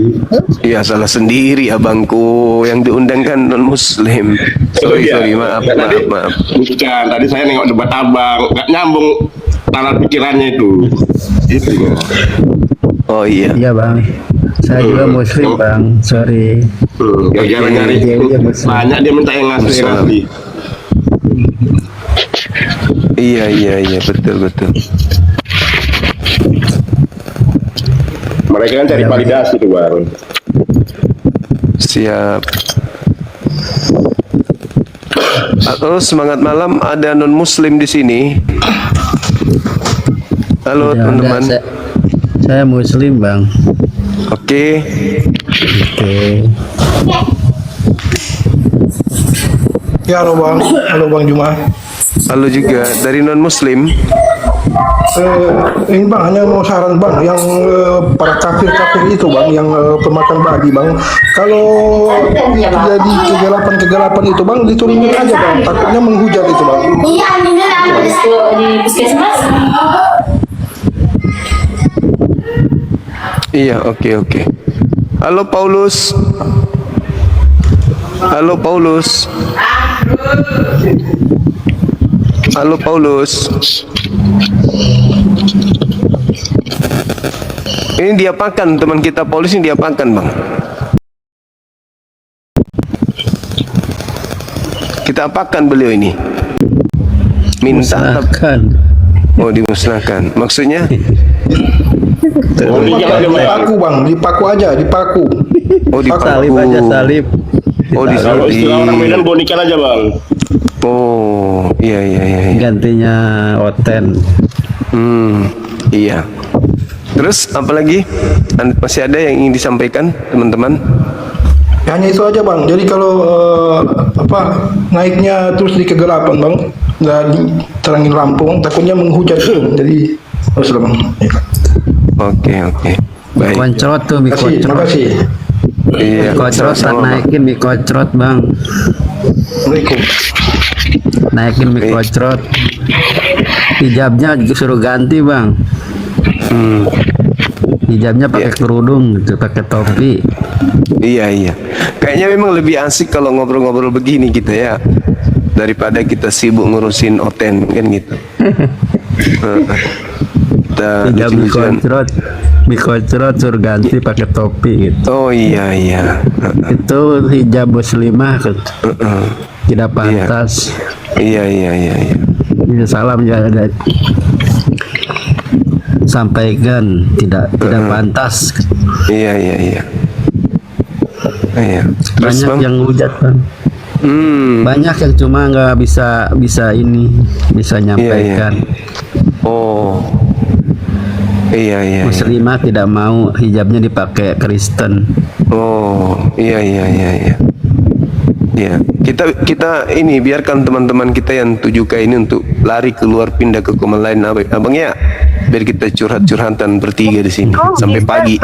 Ya salah sendiri abangku, yang diundang kan non Muslim. Sorry maaf. Bukan, tadi saya nengok debat abang, nggak nyambung nalar pikirannya itu. Itu. Oh iya. Iya bang, saya juga muslim bang, sorry. Gara-gara nyari Dia Muslim. banyak dia minta yang ngasih. Iya betul. Mereka kan cari validasi tuh bang. Siap. Halo, semangat malam. Ada non Muslim di sini. Halo teman-teman. Saya muslim bang. Oke. Ya, halo Bang Juma. Halo juga dari non Muslim. Ini Bang, hanya mau saran Bang, yang para kafir itu Bang, yang pemakan babi Bang, kalau terjadi kegelapan itu Bang, diturunin aja Bang, takutnya menghujat itu Bang. Iya, anjingnya ada di puskesmas. Iya, oke. Halo Paulus. Ini diapakan teman kita Paulus, ini diapakan bang? Kita apakan beliau ini? Minta Musnahkan. Oh, dimusnahkan. Maksudnya? Dipaku Bang, dipaku aja, dipaku. Oh, Salib aja, salib. Oh, Kalau istilah orang Medan bonikan aja bang. Oh, iya. Gantinya Oten. Iya. Terus apa lagi? Masih ada yang ingin disampaikan teman-teman? Hanya itu aja Bang. Jadi kalau naiknya terus di kegelapan Bang, nggak terangin lampu, takutnya menghujat. Jadi harus Bang. Oke. Baik. Koncrot tuh, mie Terima koncrot. kasih. Iya. Koncrot sama-sama, Bang. naikin mie koncrot bang. Assalamualaikum. Naikin mie koncrot. Hijabnya juga suruh ganti bang. Hijabnya pakai kerudung gitu, pakai topi. Iya. Kayaknya memang lebih asik kalau ngobrol-ngobrol begini kita ya, daripada kita sibuk ngurusin Oten kan gitu. Kita Hijab mie lucu-lucuan. koncrot suruh ganti pakai topi gitu. Oh iya. Itu hijab muslimah gitu. Tidak pantas. Iya. Ini salam ya, ada sampaikan tidak pantas. Iya. Terus Banyak bang? yang hujat bang. Banyak yang cuma nggak bisa nyampaikan. Oh. Iya. Muslimah tidak mau hijabnya dipakai Kristen. Oh, iya. Ya, kita ini biarkan teman-teman kita yang 7K ini untuk lari keluar pindah ke komen lain, abang ya, biar kita curhat-curhatan bertiga di sini sampai pagi.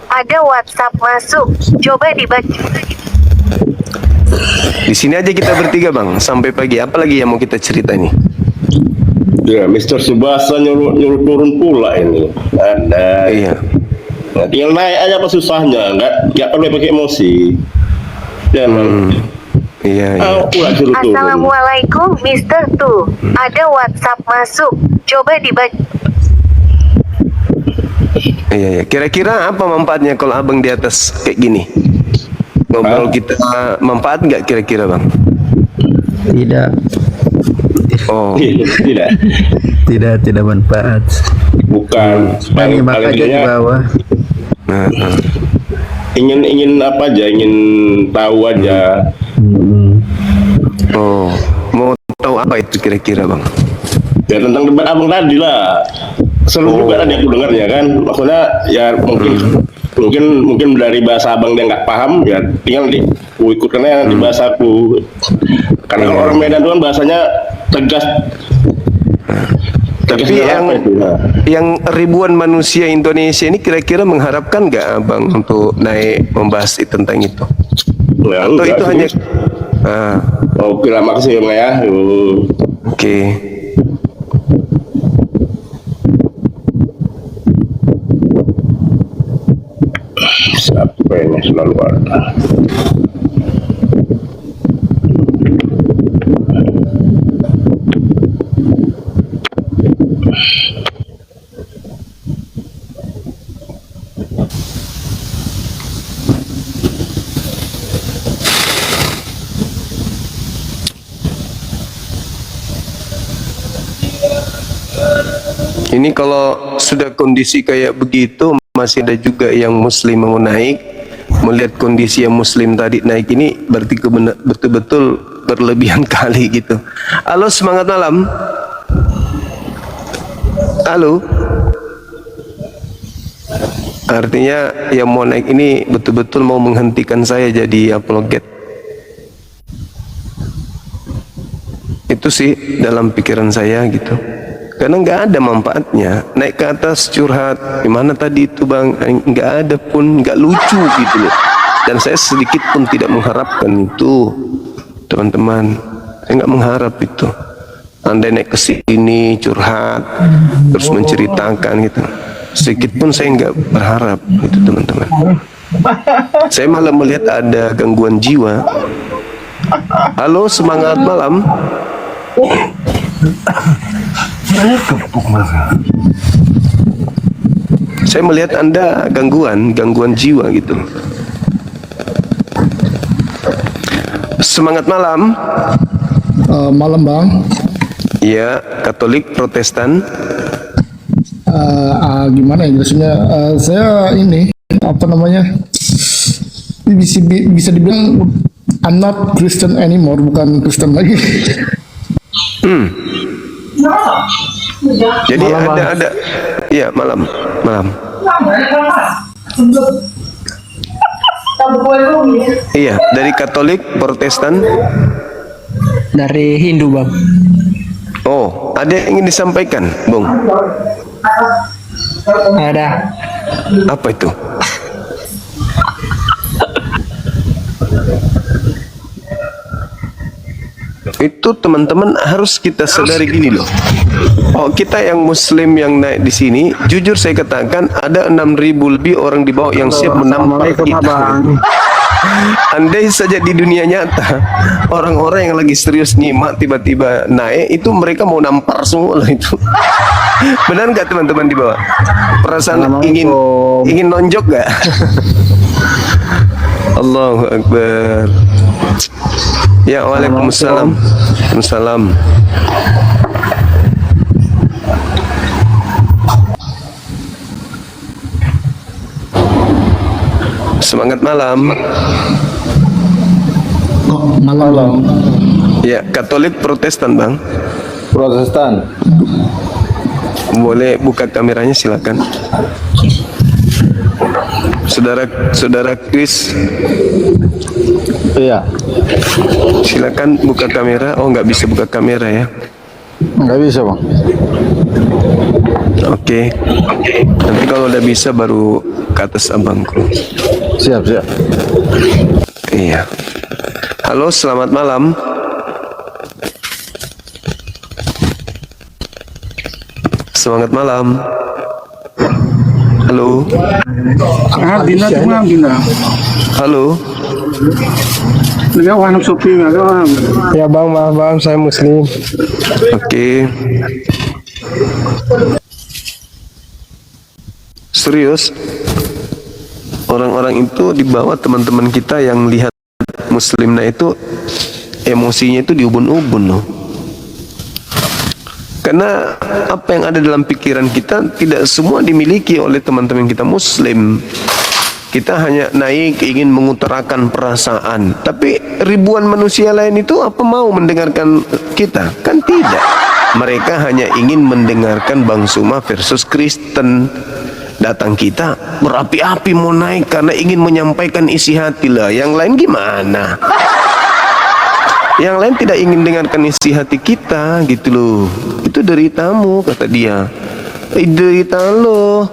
Ada WhatsApp masuk. Coba dibaca. Di sini aja kita bertiga bang sampai pagi. Apalagi yang mau kita cerita ini? Ya, Mr. Subasa nyuruh turun pula ini. Ada. Iya. Nah, tinggal naik aja apa susahnya, nggak perlu pakai emosi. Jangan. Iya. Pula suruh turun. Assalamualaikum Mister Tu. Ada WhatsApp masuk. Coba dibaca. Iya. Kira-kira apa manfaatnya kalau abang di atas kayak gini? Ngobrol kita manfaat nggak kira-kira bang? Tidak. Oh. Tidak manfaat. Bukan. Menyimak aja di bawah. Nah. Ingin apa aja, ingin tahu aja. Oh, mau tahu apa itu kira-kira bang? Ya tentang debat abang tadi lah. Seru juga tadi aku dengarnya kan. Maksudnya ya mungkin dari bahasa abang dia nggak paham, ya tinggal Aku ikut karena di bahasaku. Karena kalau orang Medan itu kan bahasanya tegas. Tegas Tapi dalam apa itu? Nah. yang ribuan manusia Indonesia ini kira-kira mengharapkan nggak abang untuk naik membahas tentang itu? Ya, Atau enggak itu sih. hanya ah, Oke lah, makasih ya. oke. Siapa ini selalu ada. Ini kalau sudah kondisi kayak begitu, masih ada juga yang muslim mau naik. Melihat kondisi yang muslim tadi naik ini berarti betul-betul berlebihan kali gitu. Halo, semangat malam. Halo. Artinya yang mau naik ini betul-betul mau menghentikan saya jadi apologet. Itu sih dalam pikiran saya gitu. Karena nggak ada manfaatnya naik ke atas curhat gimana tadi itu bang, nggak ada pun, nggak lucu gitu loh. Dan saya sedikit pun tidak mengharapkan itu, teman-teman. Saya nggak mengharap itu. Anda naik ke sini curhat terus menceritakan gitu, sedikit pun saya nggak berharap itu, teman-teman. Saya malah melihat ada gangguan jiwa. Halo, semangat malam. Saya melihat Anda gangguan jiwa gitu. Semangat malam. Malam bang. Ya, Katolik, Protestan. Gimana ya jelasnya? Saya ini apa namanya? Bisa dibilang I'm not Christian anymore, bukan Kristen lagi. Jadi ada iya, malam. Iya, dari Katolik, Protestan. Dari Hindu bang. Oh, ada yang ingin disampaikan, Bung? Ada. Apa itu? Itu teman-teman harus kita sadari gini loh. Oh, kita yang muslim yang naik di sini, jujur saya katakan ada 6.000 lebih orang di bawah yang siap menampar kita. Andai saja di dunia nyata orang-orang yang lagi serius nyimak tiba-tiba naik, itu mereka mau nampar semua lah itu. Benar nggak teman-teman di bawah? Perasaan ingin nonjok nggak? Allahu Akbar. Ya, waalaikumsalam. Waalaikumsalam. Semangat malam. Malam. Ya, Katolik, Protestan bang. Protestan. Boleh buka kameranya silakan. Saudara Chris. Iya. Silakan buka kamera. Oh, nggak bisa buka kamera ya? Nggak bisa bang. Oke. Nanti kalau udah bisa baru ke atas abangku. Siap. Iya. Halo, selamat malam. Semangat malam. Halo. Halo. Ya bang, maaf bang, saya muslim. Oke. Serius? Orang-orang itu di bawah teman-teman kita yang lihat muslimnya itu emosinya itu diubun-ubun loh. Karena apa yang ada dalam pikiran kita tidak semua dimiliki oleh teman-teman kita muslim. Kita hanya naik ingin mengutarakan perasaan, tapi ribuan manusia lain itu apa mau mendengarkan kita? Kan tidak. Mereka hanya ingin mendengarkan Bang Suma versus Kristen. datang kita berapi-api mau naik karena ingin menyampaikan isi hati lah. Yang lain gimana? Yang lain tidak ingin dengarkan isi hati kita gitu loh. Itu deritamu, kata dia. Derita lo.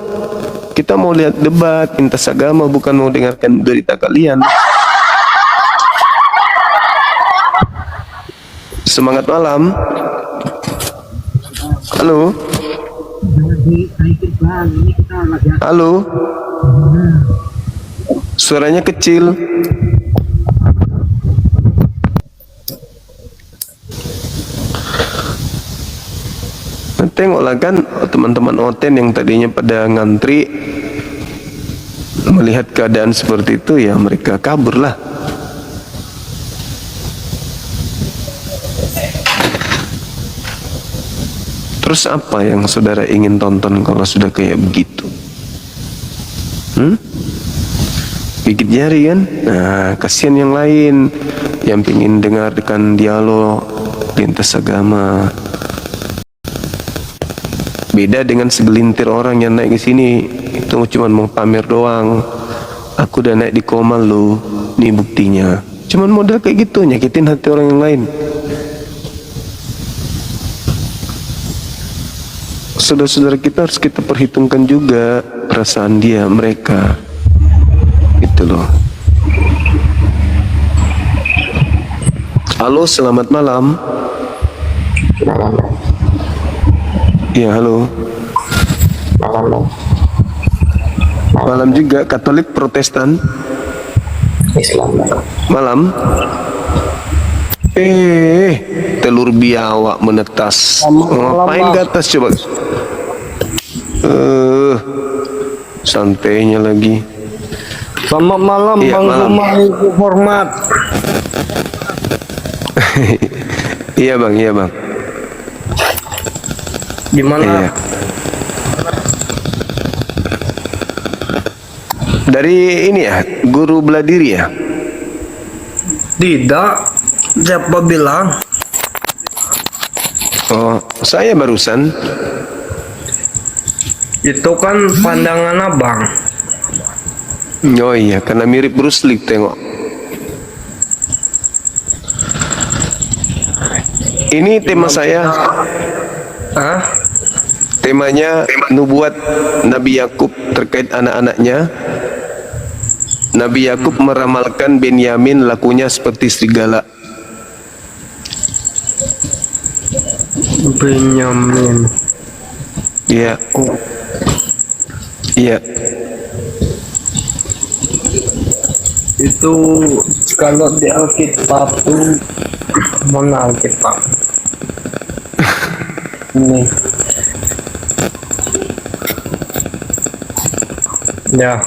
Kita mau lihat debat lintas agama, bukan mau dengarkan derita kalian. Semangat malam. Halo. Halo. Suaranya kecil. Tengoklah kan teman-teman Oten yang tadinya pada ngantri, melihat keadaan seperti itu ya mereka kabur lah. Terus apa yang saudara ingin tonton kalau sudah kayak begitu? Gigit jari kan? Nah, kasihan yang lain yang ingin dengarkan dialog lintas agama. Beda dengan segelintir orang yang naik ke sini, itu cuma mau pamer doang. Aku udah naik di Komal lo, nih buktinya. Cuman modal kayak gitu, nyakitin hati orang yang lain. Saudara-saudara kita harus kita perhitungkan juga perasaan dia, mereka. Itu loh. Halo, selamat malam. Iya, halo. Malam juga, Katolik, Protestan, Islam. malam. Telur biawak menetas. Ngapain ke atas coba? Santainya lagi. Selamat malam, Iya, Bang malam. Kumar, Ibu hormat. Iya bang, iya bang. Gimana? Iya. Dari ini ya, guru bela diri ya? Tidak. Siapa bilang? Oh, saya barusan. Itu kan pandangan abang. Oh iya, karena mirip Bruce Lee tengok. Ini tema saya. Hah? Temanya nubuat Nabi Yakub terkait anak-anaknya. Nabi Yakub meramalkan Benyamin lakunya seperti serigala. Benyamin. Iya. Iya. Itu kalau di Alkitab tuh mana Alkitab? Ini. Ya.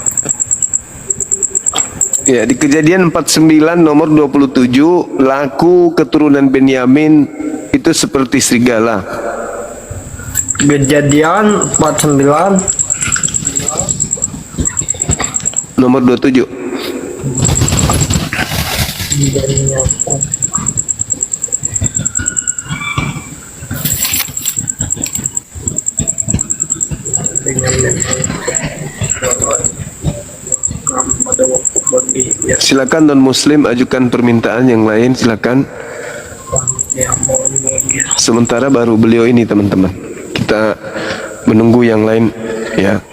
Ya, di Kejadian 49 nomor 27, laku keturunan Benyamin itu seperti serigala. Kejadian 49 Nomor 27. Silakan non muslim ajukan permintaan yang lain, silakan. Sementara baru beliau ini teman-teman. Kita menunggu yang lain ya.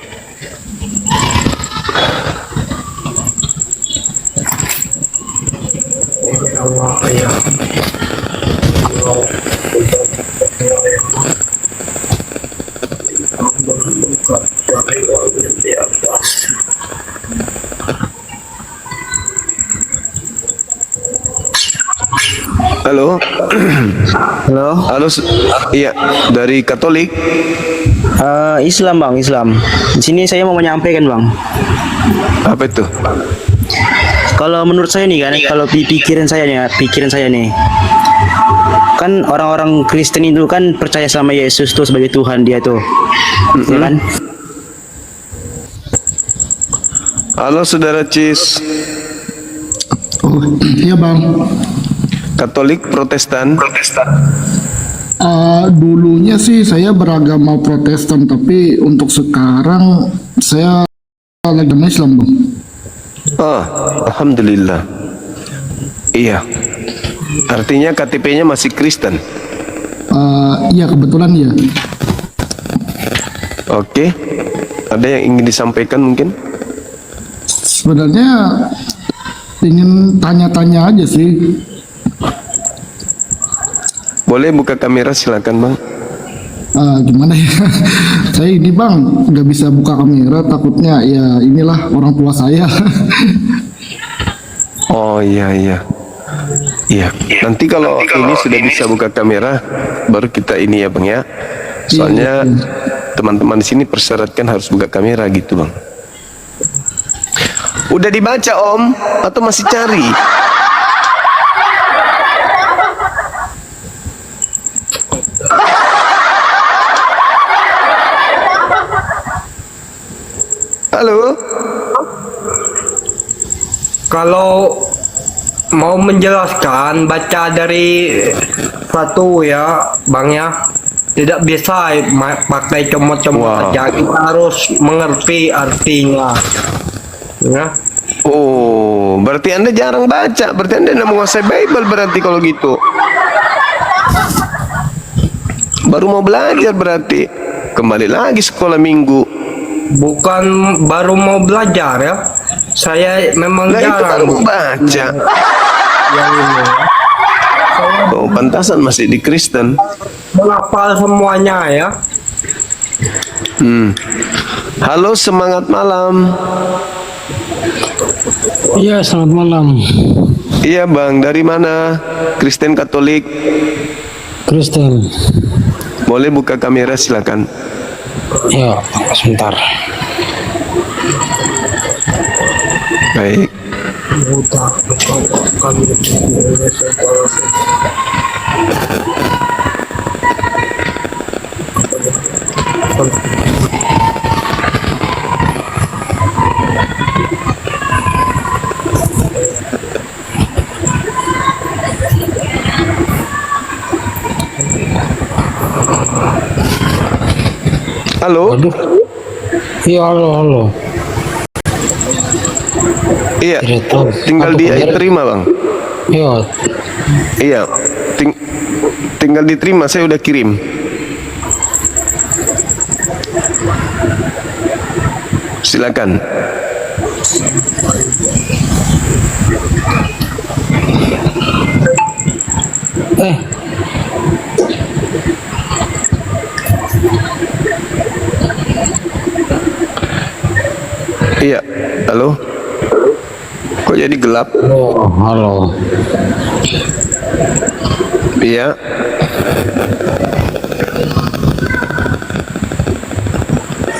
Halo. Halo. Halo. Iya, dari Katolik. Islam bang, Islam. Di sini saya mau menyampaikan bang. Apa itu? Kalau menurut saya nih kan, kalau di pikiran saya nih, kan orang-orang Kristen itu kan percaya sama Yesus tuh sebagai Tuhan dia tuh, ya kan? Halo saudara Cis. Oh, iya bang. Katolik, Protestan. Dulunya sih saya beragama Protestan, tapi untuk sekarang Saya agama Islam bang. Ah, alhamdulillah. Iya. Artinya KTP-nya masih Kristen. Iya kebetulan ya. Oke. Ada yang ingin disampaikan mungkin? Sebenarnya ingin tanya-tanya aja sih. Boleh buka kamera silakan bang. Gimana ya? Saya ini bang nggak bisa buka kamera, takutnya ya inilah orang tua saya. Oh iya iya. Iya. Nanti kalau ini sudah bisa buka kamera, baru kita ini ya bang ya. Soalnya teman-teman di sini persyaratkan harus buka kamera gitu bang. Udah dibaca om atau masih cari? Halo. Kalau mau menjelaskan baca dari satu ya bang ya, tidak bisa pakai comot-comot saja, kita harus mengerti artinya ya. Oh, berarti Anda jarang baca, berarti Anda tidak menguasai Bible berarti kalau gitu. Baru mau belajar berarti. Kembali lagi sekolah minggu. Bukan baru mau belajar ya, saya memang Nah itu baru jarang mau baca. yang ini. Oh, pantasan masih di Kristen. Menghafal semuanya ya. Halo, semangat malam. Iya, selamat malam. Iya bang, dari mana? Kristen Katolik. Kristen. Boleh buka kamera silakan. Ya, sebentar. Baik. Halo. Iya, halo. Iya. Tidak tahu. Tinggal Apa dia kabar? terima bang. Iya. Iya. Tinggal diterima, saya udah kirim. Silakan. Iya, halo. Kok jadi gelap? Oh, halo. Iya.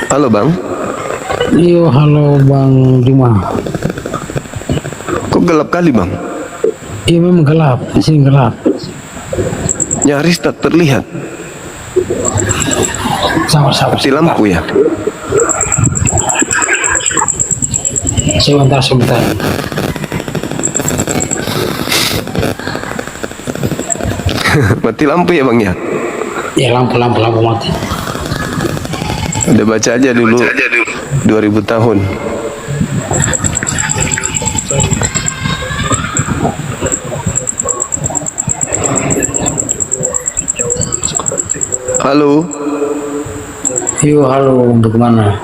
Halo bang. Iya, halo Bang Juma. Kok gelap kali bang? Iya, memang gelap. Di sini gelap. Nyaris tak terlihat. Sabar. Mati lampu ya. Sebentar. Mati lampu ya bang ya. Ya, lampu mati. Udah baca aja dulu. 2000 tahun. Halo. Iya, halo. Untuk mana?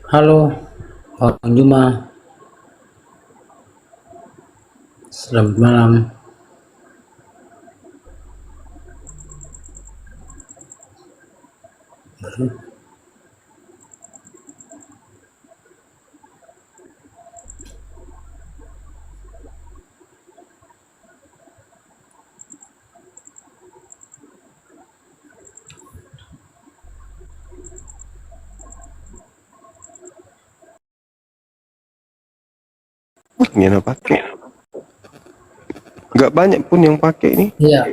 Halo, Bang Juma. Selamat malam. Yang pakai. Nggak banyak pun yang pakai ini. Iya,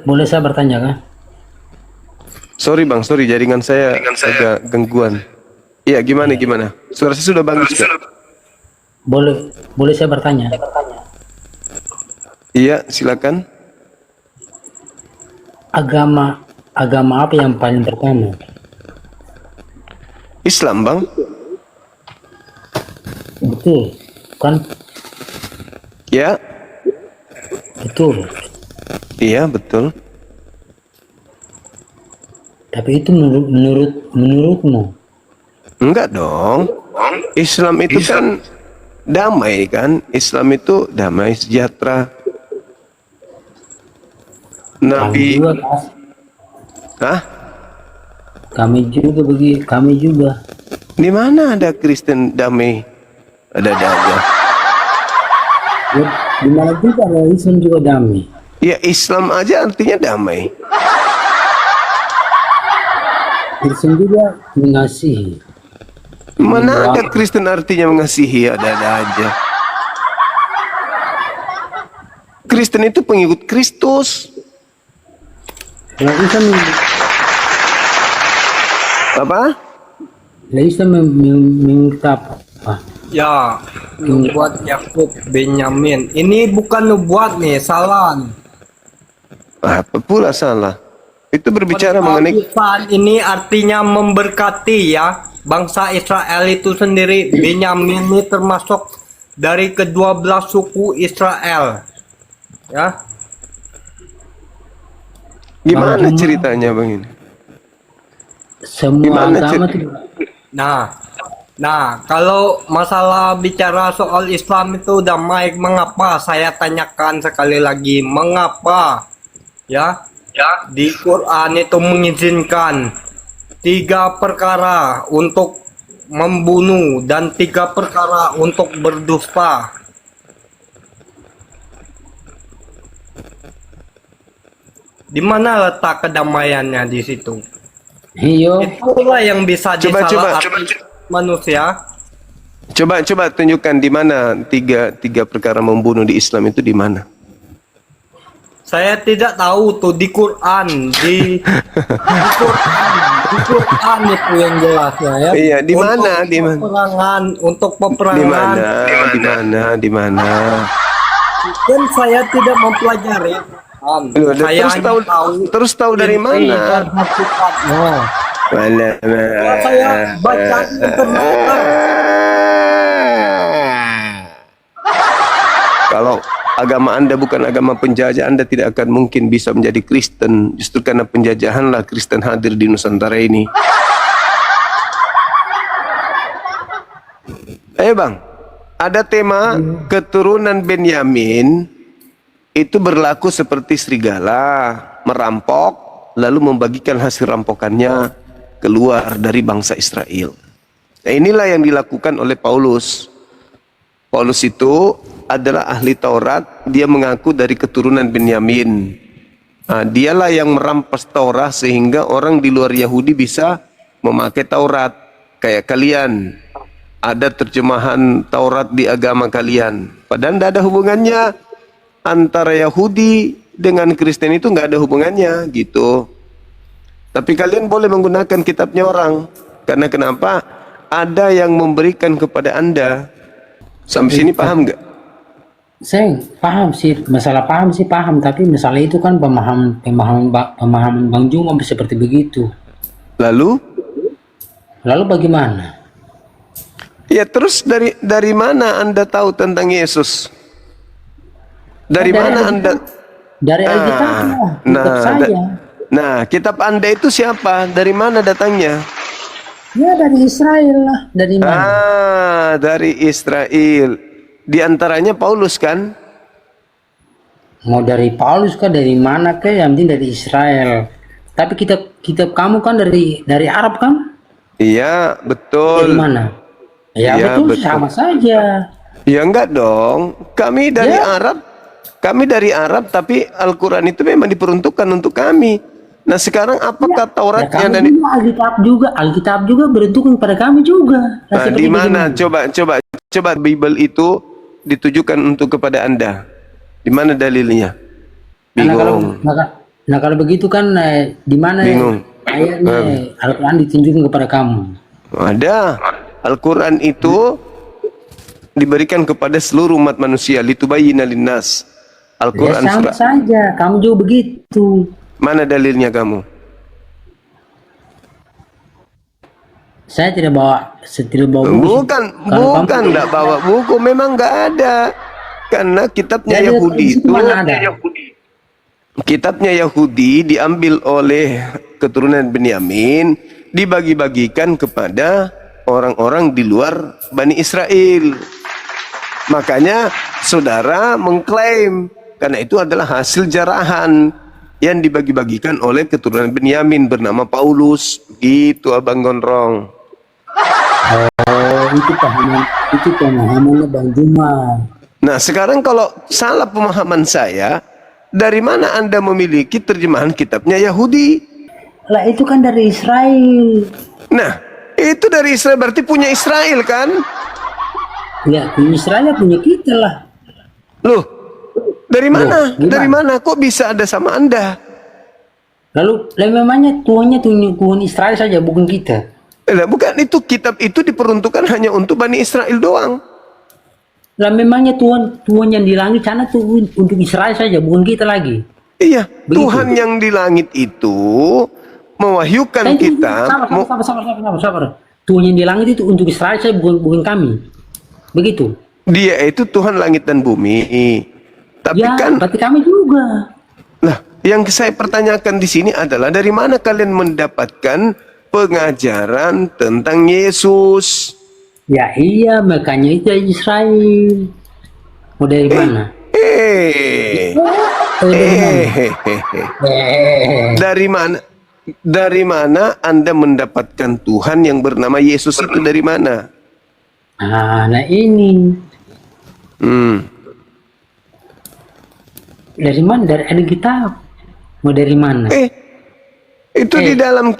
boleh saya bertanya kah? Sorry bang, sorry jaringan saya agak gangguan. Iya gimana? Suara saya sudah bagus kak? Boleh saya bertanya? Iya silakan. Agama apa yang paling pertama? Islam bang. Betul, kan? Ya. Betul. Iya betul. Tapi itu menurutmu? Enggak dong. Islam itu kan damai kan? Islam itu damai sejahtera. Nabi. Hah? Kami juga. Di mana ada Kristen damai? Ada aja. Ya, di mana juga ada Islam juga damai. Ya Islam aja artinya damai. Kristen juga mengasihi. Mana ada Kristen artinya mengasihi? Ada aja. Kristen itu pengikut Kristus. Kalau Islam Apa? Islam meminta apa? Ya, nubuat Yakub Benyamin. Ini bukan nubuat nih, salah. Apa pula salah? Itu berbicara mengenai Saat ini artinya memberkati ya. Bangsa Israel itu sendiri, Benyamin ini termasuk dari ke-12 suku Israel. Ya. gimana ceritanya bang ini? Semua agama itu. Nah, kalau masalah bicara soal Islam itu damai, mengapa? Saya tanyakan sekali lagi, mengapa? Ya, di Quran itu mengizinkan 3 perkara untuk membunuh dan 3 perkara untuk berdusta. Di mana letak kedamaiannya di situ? Itulah yang bisa disalahartikan manusia. Coba tunjukkan di mana tiga perkara membunuh di Islam itu di mana? Saya tidak tahu tuh di Quran, di Quran itu yang jelas ya. Iya, di mana? Di mana? Peperangan, untuk peperangan. Di mana? Dan saya tidak mempelajari. Saya terus tahu dari mana? Saya baca internet. Kalau agama Anda bukan agama penjajah, Anda tidak akan mungkin bisa menjadi Kristen. Justru karena penjajahanlah Kristen hadir di Nusantara ini. Bang, ada tema keturunan Benyamin itu berlaku seperti serigala, merampok, lalu membagikan hasil rampokannya keluar dari bangsa Israel. Nah, inilah yang dilakukan oleh Paulus. Paulus itu adalah ahli Taurat, dia mengaku dari keturunan Benyamin. Nah, dialah yang merampas Taurat sehingga orang di luar Yahudi bisa memakai Taurat. Kayak kalian, ada terjemahan Taurat di agama kalian. Padahal tidak ada hubungannya antara Yahudi dengan Kristen, itu nggak ada hubungannya gitu. Tapi kalian boleh menggunakan kitabnya orang. Karena kenapa? Ada yang memberikan kepada Anda. Sampai sini paham nggak? Saya paham sih, masalah paham sih paham, tapi masalah itu kan pemahaman Bang Juma seperti begitu. Lalu bagaimana? Ya terus dari mana Anda tahu tentang Yesus? Dari mana Anda? Dari Alkitab, kitab saya. Nah, kitab Anda itu siapa? Dari mana datangnya? Ya dari Israel lah. Dari mana? Dari Israel. Di antaranya Paulus kan? Mau dari Paulus kah, dari mana kah, yang penting dari Israel. Tapi kitab kamu kan dari Arab kan? Iya, Dari betul. mana? Ya Iya, betul, betul. sama saja. Ya enggak dong. Kami dari Arab. Kami dari Arab, tapi Al-Quran itu memang diperuntukkan untuk kami. Nah sekarang apakah Ya Tauratnya kamu dan juga Alkitab juga beruntukkan pada kami juga. Nah, seperti di mana? bagaimana? Coba Bible itu ditujukan untuk kepada Anda. Di mana dalilnya? Nah kalau Bingung. nah, kalau begitu kan di mana Bingung. ayatnya Al-Quran ditunjukkan kepada kamu? Ada. Al-Quran itu diberikan kepada seluruh umat manusia. Litubayyina linnas. Ya Al-Quran sama surah. saja, kamu juga begitu. Mana dalilnya kamu? Saya tidak bawa buku. Bukan, Kalau bukan, kamu- enggak bawa buku, memang enggak ada. Karena kitabnya Jadi, Yahudi di situ itu, mana ada? kitabnya Yahudi diambil oleh keturunan Benyamin, dibagi-bagikan kepada orang-orang di luar Bani Israel. Makanya saudara mengklaim, karena itu adalah hasil jarahan yang dibagi-bagikan oleh keturunan Benyamin bernama Paulus. Gitu Abang Gondrong. Oh, itu pemahamannya Bang Juma. Nah sekarang kalau salah pemahaman saya, dari mana Anda memiliki terjemahan kitabnya Yahudi? Lah itu kan dari Israel. Nah itu dari Israel, berarti punya Israel kan? Ya, Israel punya kita lah. Loh, dari mana? gimana? Dari mana? Kok bisa ada sama Anda? Lalu memangnya Tuhan Israel saja, bukan kita. Bukan, itu kitab itu diperuntukkan hanya untuk Bani Israel doang. Lah memangnya Tuhan yang di langit sana tuh untuk Israel saja, bukan kita lagi. Iya, Begitu. Tuhan yang di langit itu mewahyukan kita. Sabar. Tuhan yang di langit itu untuk Israel saja, bukan kami. Begitu. Dia itu Tuhan langit dan bumi. Tapi Ya, kan, berarti kami juga. nah, yang saya pertanyakan di sini adalah dari mana kalian mendapatkan pengajaran tentang Yesus? Ya iya, makanya itu Israel. Mau dari mana? Dari mana? Dari mana Anda mendapatkan Tuhan yang bernama Yesus itu dari mana? Nah ini. Dari mana? Dari Alkitab. Mau dari mana? Itu di dalam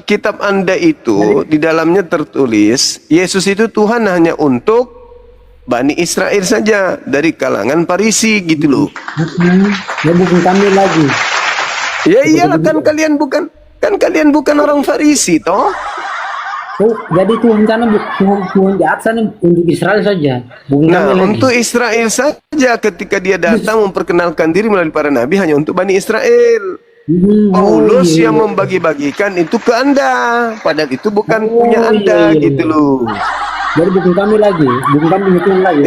kitab Anda itu, di dalamnya tertulis Yesus itu Tuhan hanya untuk Bani Israel saja, dari kalangan Farisi gitu loh. Ya bukan kami lagi. Ya iyalah, kan kalian bukan orang Farisi toh? Oh, jadi Tuhan sana Tuhan di atas sana untuk Israel saja, bukan Nah, kami lagi. untuk Israel saja, ketika dia datang memperkenalkan diri melalui para nabi hanya untuk Bani Israel. Paulus iya. yang membagi-bagikan itu ke Anda, padahal itu bukan punya Anda gitu loh. Jadi bukan kami lagi, bukan kami Tuhan lagi.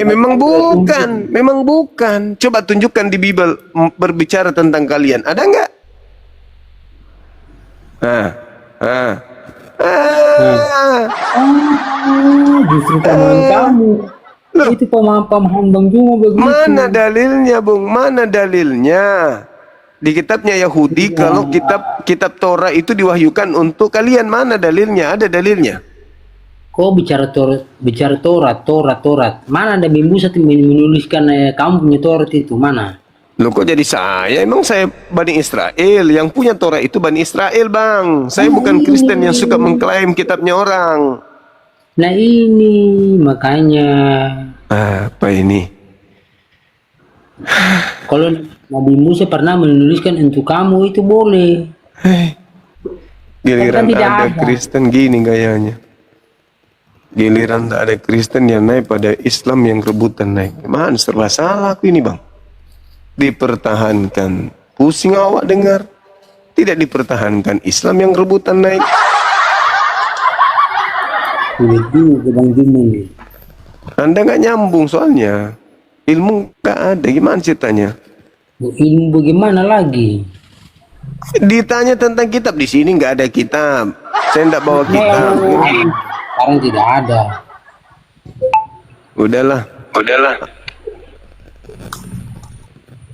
Memang bukan. Coba tunjukkan di Bible berbicara tentang kalian. Ada nggak? Justru pemahaman kamu. Itu pemahaman Bang Juma begitu. Mana dalilnya, Bung? Mana dalilnya? Di kitabnya Yahudi, kalau kitab Torah itu diwahyukan untuk kalian, mana dalilnya? Ada dalilnya? Kau bicara Torah. Mana ada Musa menuliskan kamu punya Torah itu? Mana? Loh, kok jadi saya? Emang saya Bani Israel. Yang punya Torah itu Bani Israel, Bang. Saya bukan Kristen yang suka mengklaim kitabnya orang. Nah ini makanya. Apa ini? Kalau Nabi Musa pernah menuliskan untuk kamu itu boleh. Giliran Kan tidak tak ada ada. Kristen gini gayanya. Giliran tak ada Kristen yang naik, pada Islam yang rebutan naik. Gimana, serba salah aku ini, Bang. Dipertahankan, pusing awak dengar. Tidak dipertahankan, Islam yang rebutan naik. Boleh juga Bang Juma nih. Anda nggak nyambung soalnya. Ilmu nggak ada, gimana ceritanya? Ilmu bagaimana lagi? Ditanya tentang kitab, di sini nggak ada kitab. Saya enggak bawa kita. Sekarang tidak ada. Udahlah.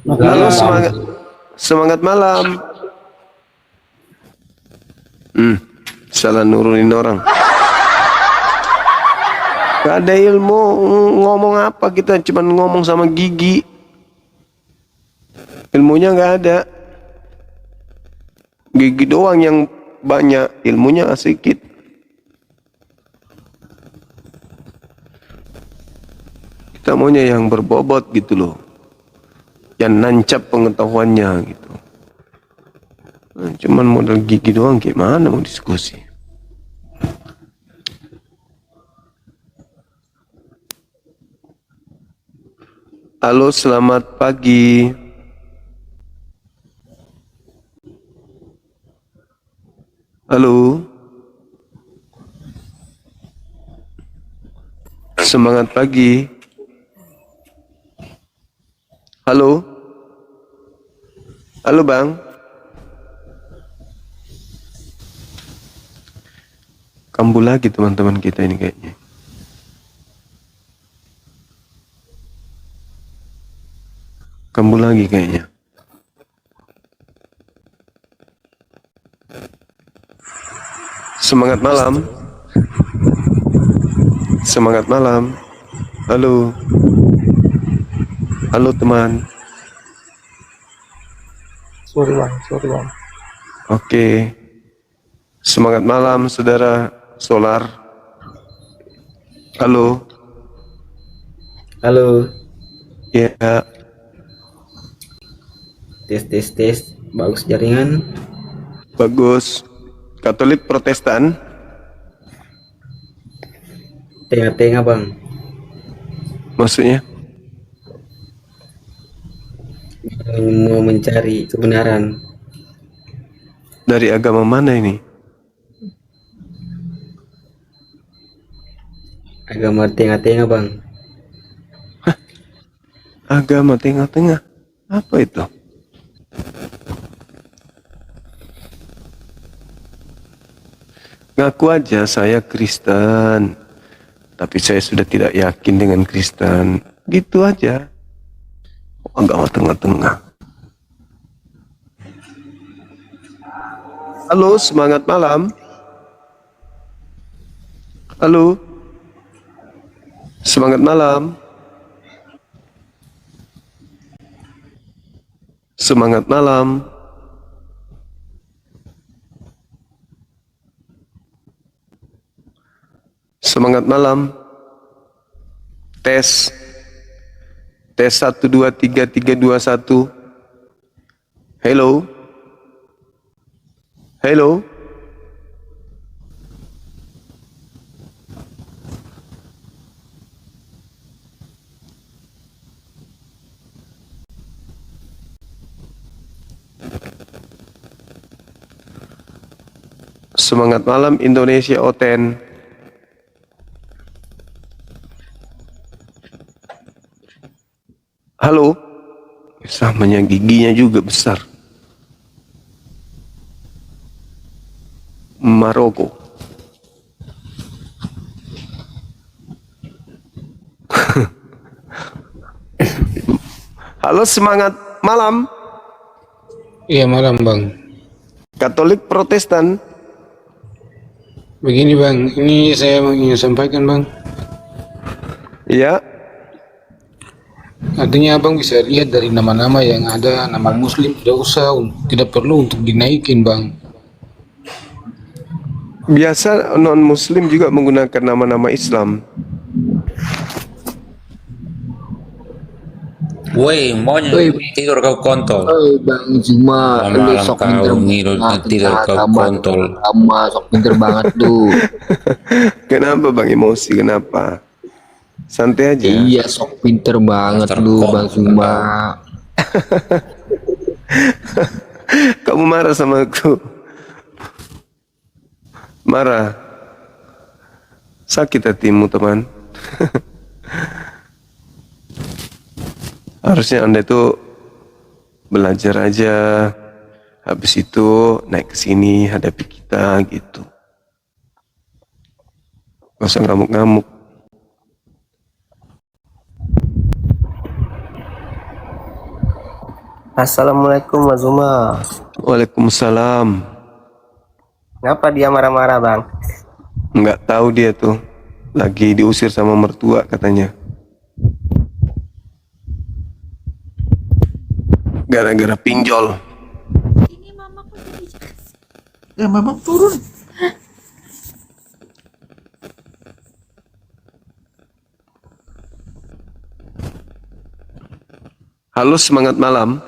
Nah, Halo, Bang. semangat malam. Salah nurunin orang. Gak ada ilmu, ngomong apa, kita cuman ngomong sama gigi. Ilmunya gak ada. Gigi doang yang banyak, ilmunya sedikit. Kita maunya yang berbobot gitu loh, yang nancap pengetahuannya gitu. Cuman modal gigi doang, gimana mau diskusi? Halo, selamat pagi. Halo. Semangat pagi. Halo. Halo, Bang. Kambuh lagi teman-teman kita ini kayaknya. Kambuh lagi kayaknya. Semangat malam. Semangat malam. Halo. Halo teman. Sorry bang. Oke. Semangat malam saudara Solar. Halo. Halo, Ya, tes. Bagus jaringan. bagus. Katolik Protestan. Tengah-tengah bang. Maksudnya? Mau mencari kebenaran. Dari agama mana ini? Agama tengah-tengah bang. Agama tengah-tengah. Apa itu? Ngaku aja saya Kristen, tapi saya sudah tidak yakin dengan Kristen. Gitu aja. Agama tengah-tengah. Halo, semangat malam. Halo. Semangat malam. Semangat malam. Semangat malam. Tes. Tes 1 2 3 3 2 1. Hello. Hello. Semangat malam Indonesia Oten. Halo. Samanya giginya juga besar. Maroko. Halo, semangat malam. Iya malam bang. Katolik Protestan. Begini bang, ini saya ingin sampaikan bang. Iya. Artinya abang bisa lihat dari nama-nama yang ada, nama Muslim tidak perlu untuk dinaikin bang. Biasa non Muslim juga menggunakan nama-nama Islam. Woi, maunya tidur kau kontol. Bang Zuma, lu sok pinter tidur kau kontol. Kamu sok pinter banget tuh. Kenapa Bang emosi? Kenapa? Santai aja. Iya, sok pinter banget lu Bang Zuma. Kamu marah sama aku? Marah? Sakit hatimu teman. Harusnya Anda itu belajar aja. Habis itu naik ke sini hadapi kita gitu. Gak usah ngamuk-ngamuk. Assalamualaikum Mas Zuma. Waalaikumsalam. Kenapa dia marah-marah bang? Nggak tahu dia tuh. Lagi diusir sama mertua katanya. Gara-gara pinjol. Ya memang turun. Halo, semangat malam.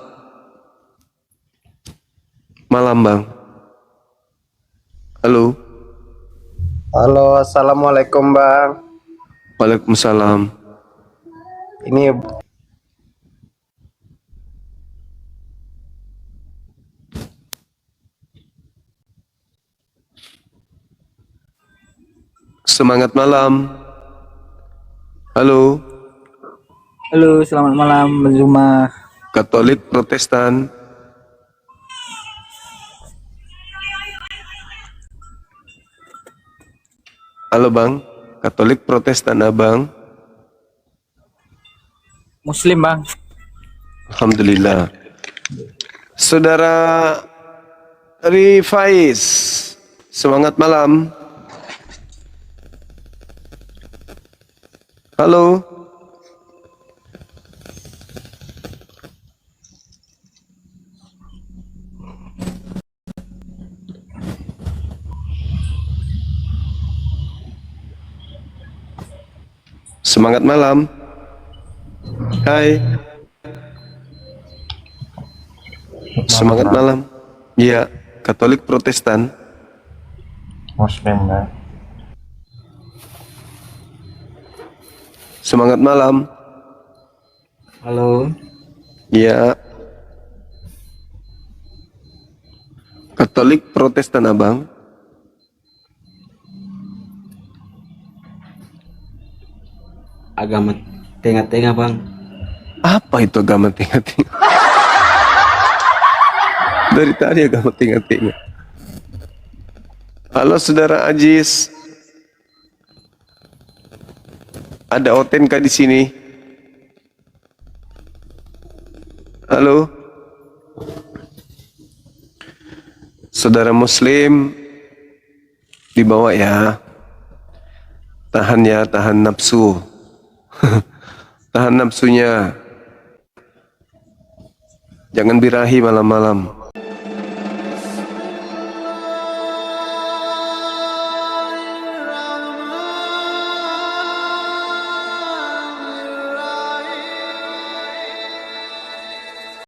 Malam bang. Halo. Halo, assalamualaikum bang. Waalaikumsalam. Ini Semangat malam. Halo. Halo, selamat malam Mas Zuma. Katolik Protestan. Halo bang, Katolik Protestan abang. Muslim bang. Alhamdulillah. Saudara Rifais, semangat malam. Halo. Semangat malam. Hai. Semangat malam. Iya, Katolik Protestan. Muslim bang. Semangat malam. Halo. Iya. Katolik Protestan abang. Agama tengah-tengah bang. Apa itu agama tengah-tengah? Dari tadi agama tengah-tengah. Halo saudara Ajis. Ada Otenka di sini. Halo. Saudara Muslim dibawa ya. Tahan ya, tahan nafsu. Tahan nafsunya. Jangan birahi malam-malam.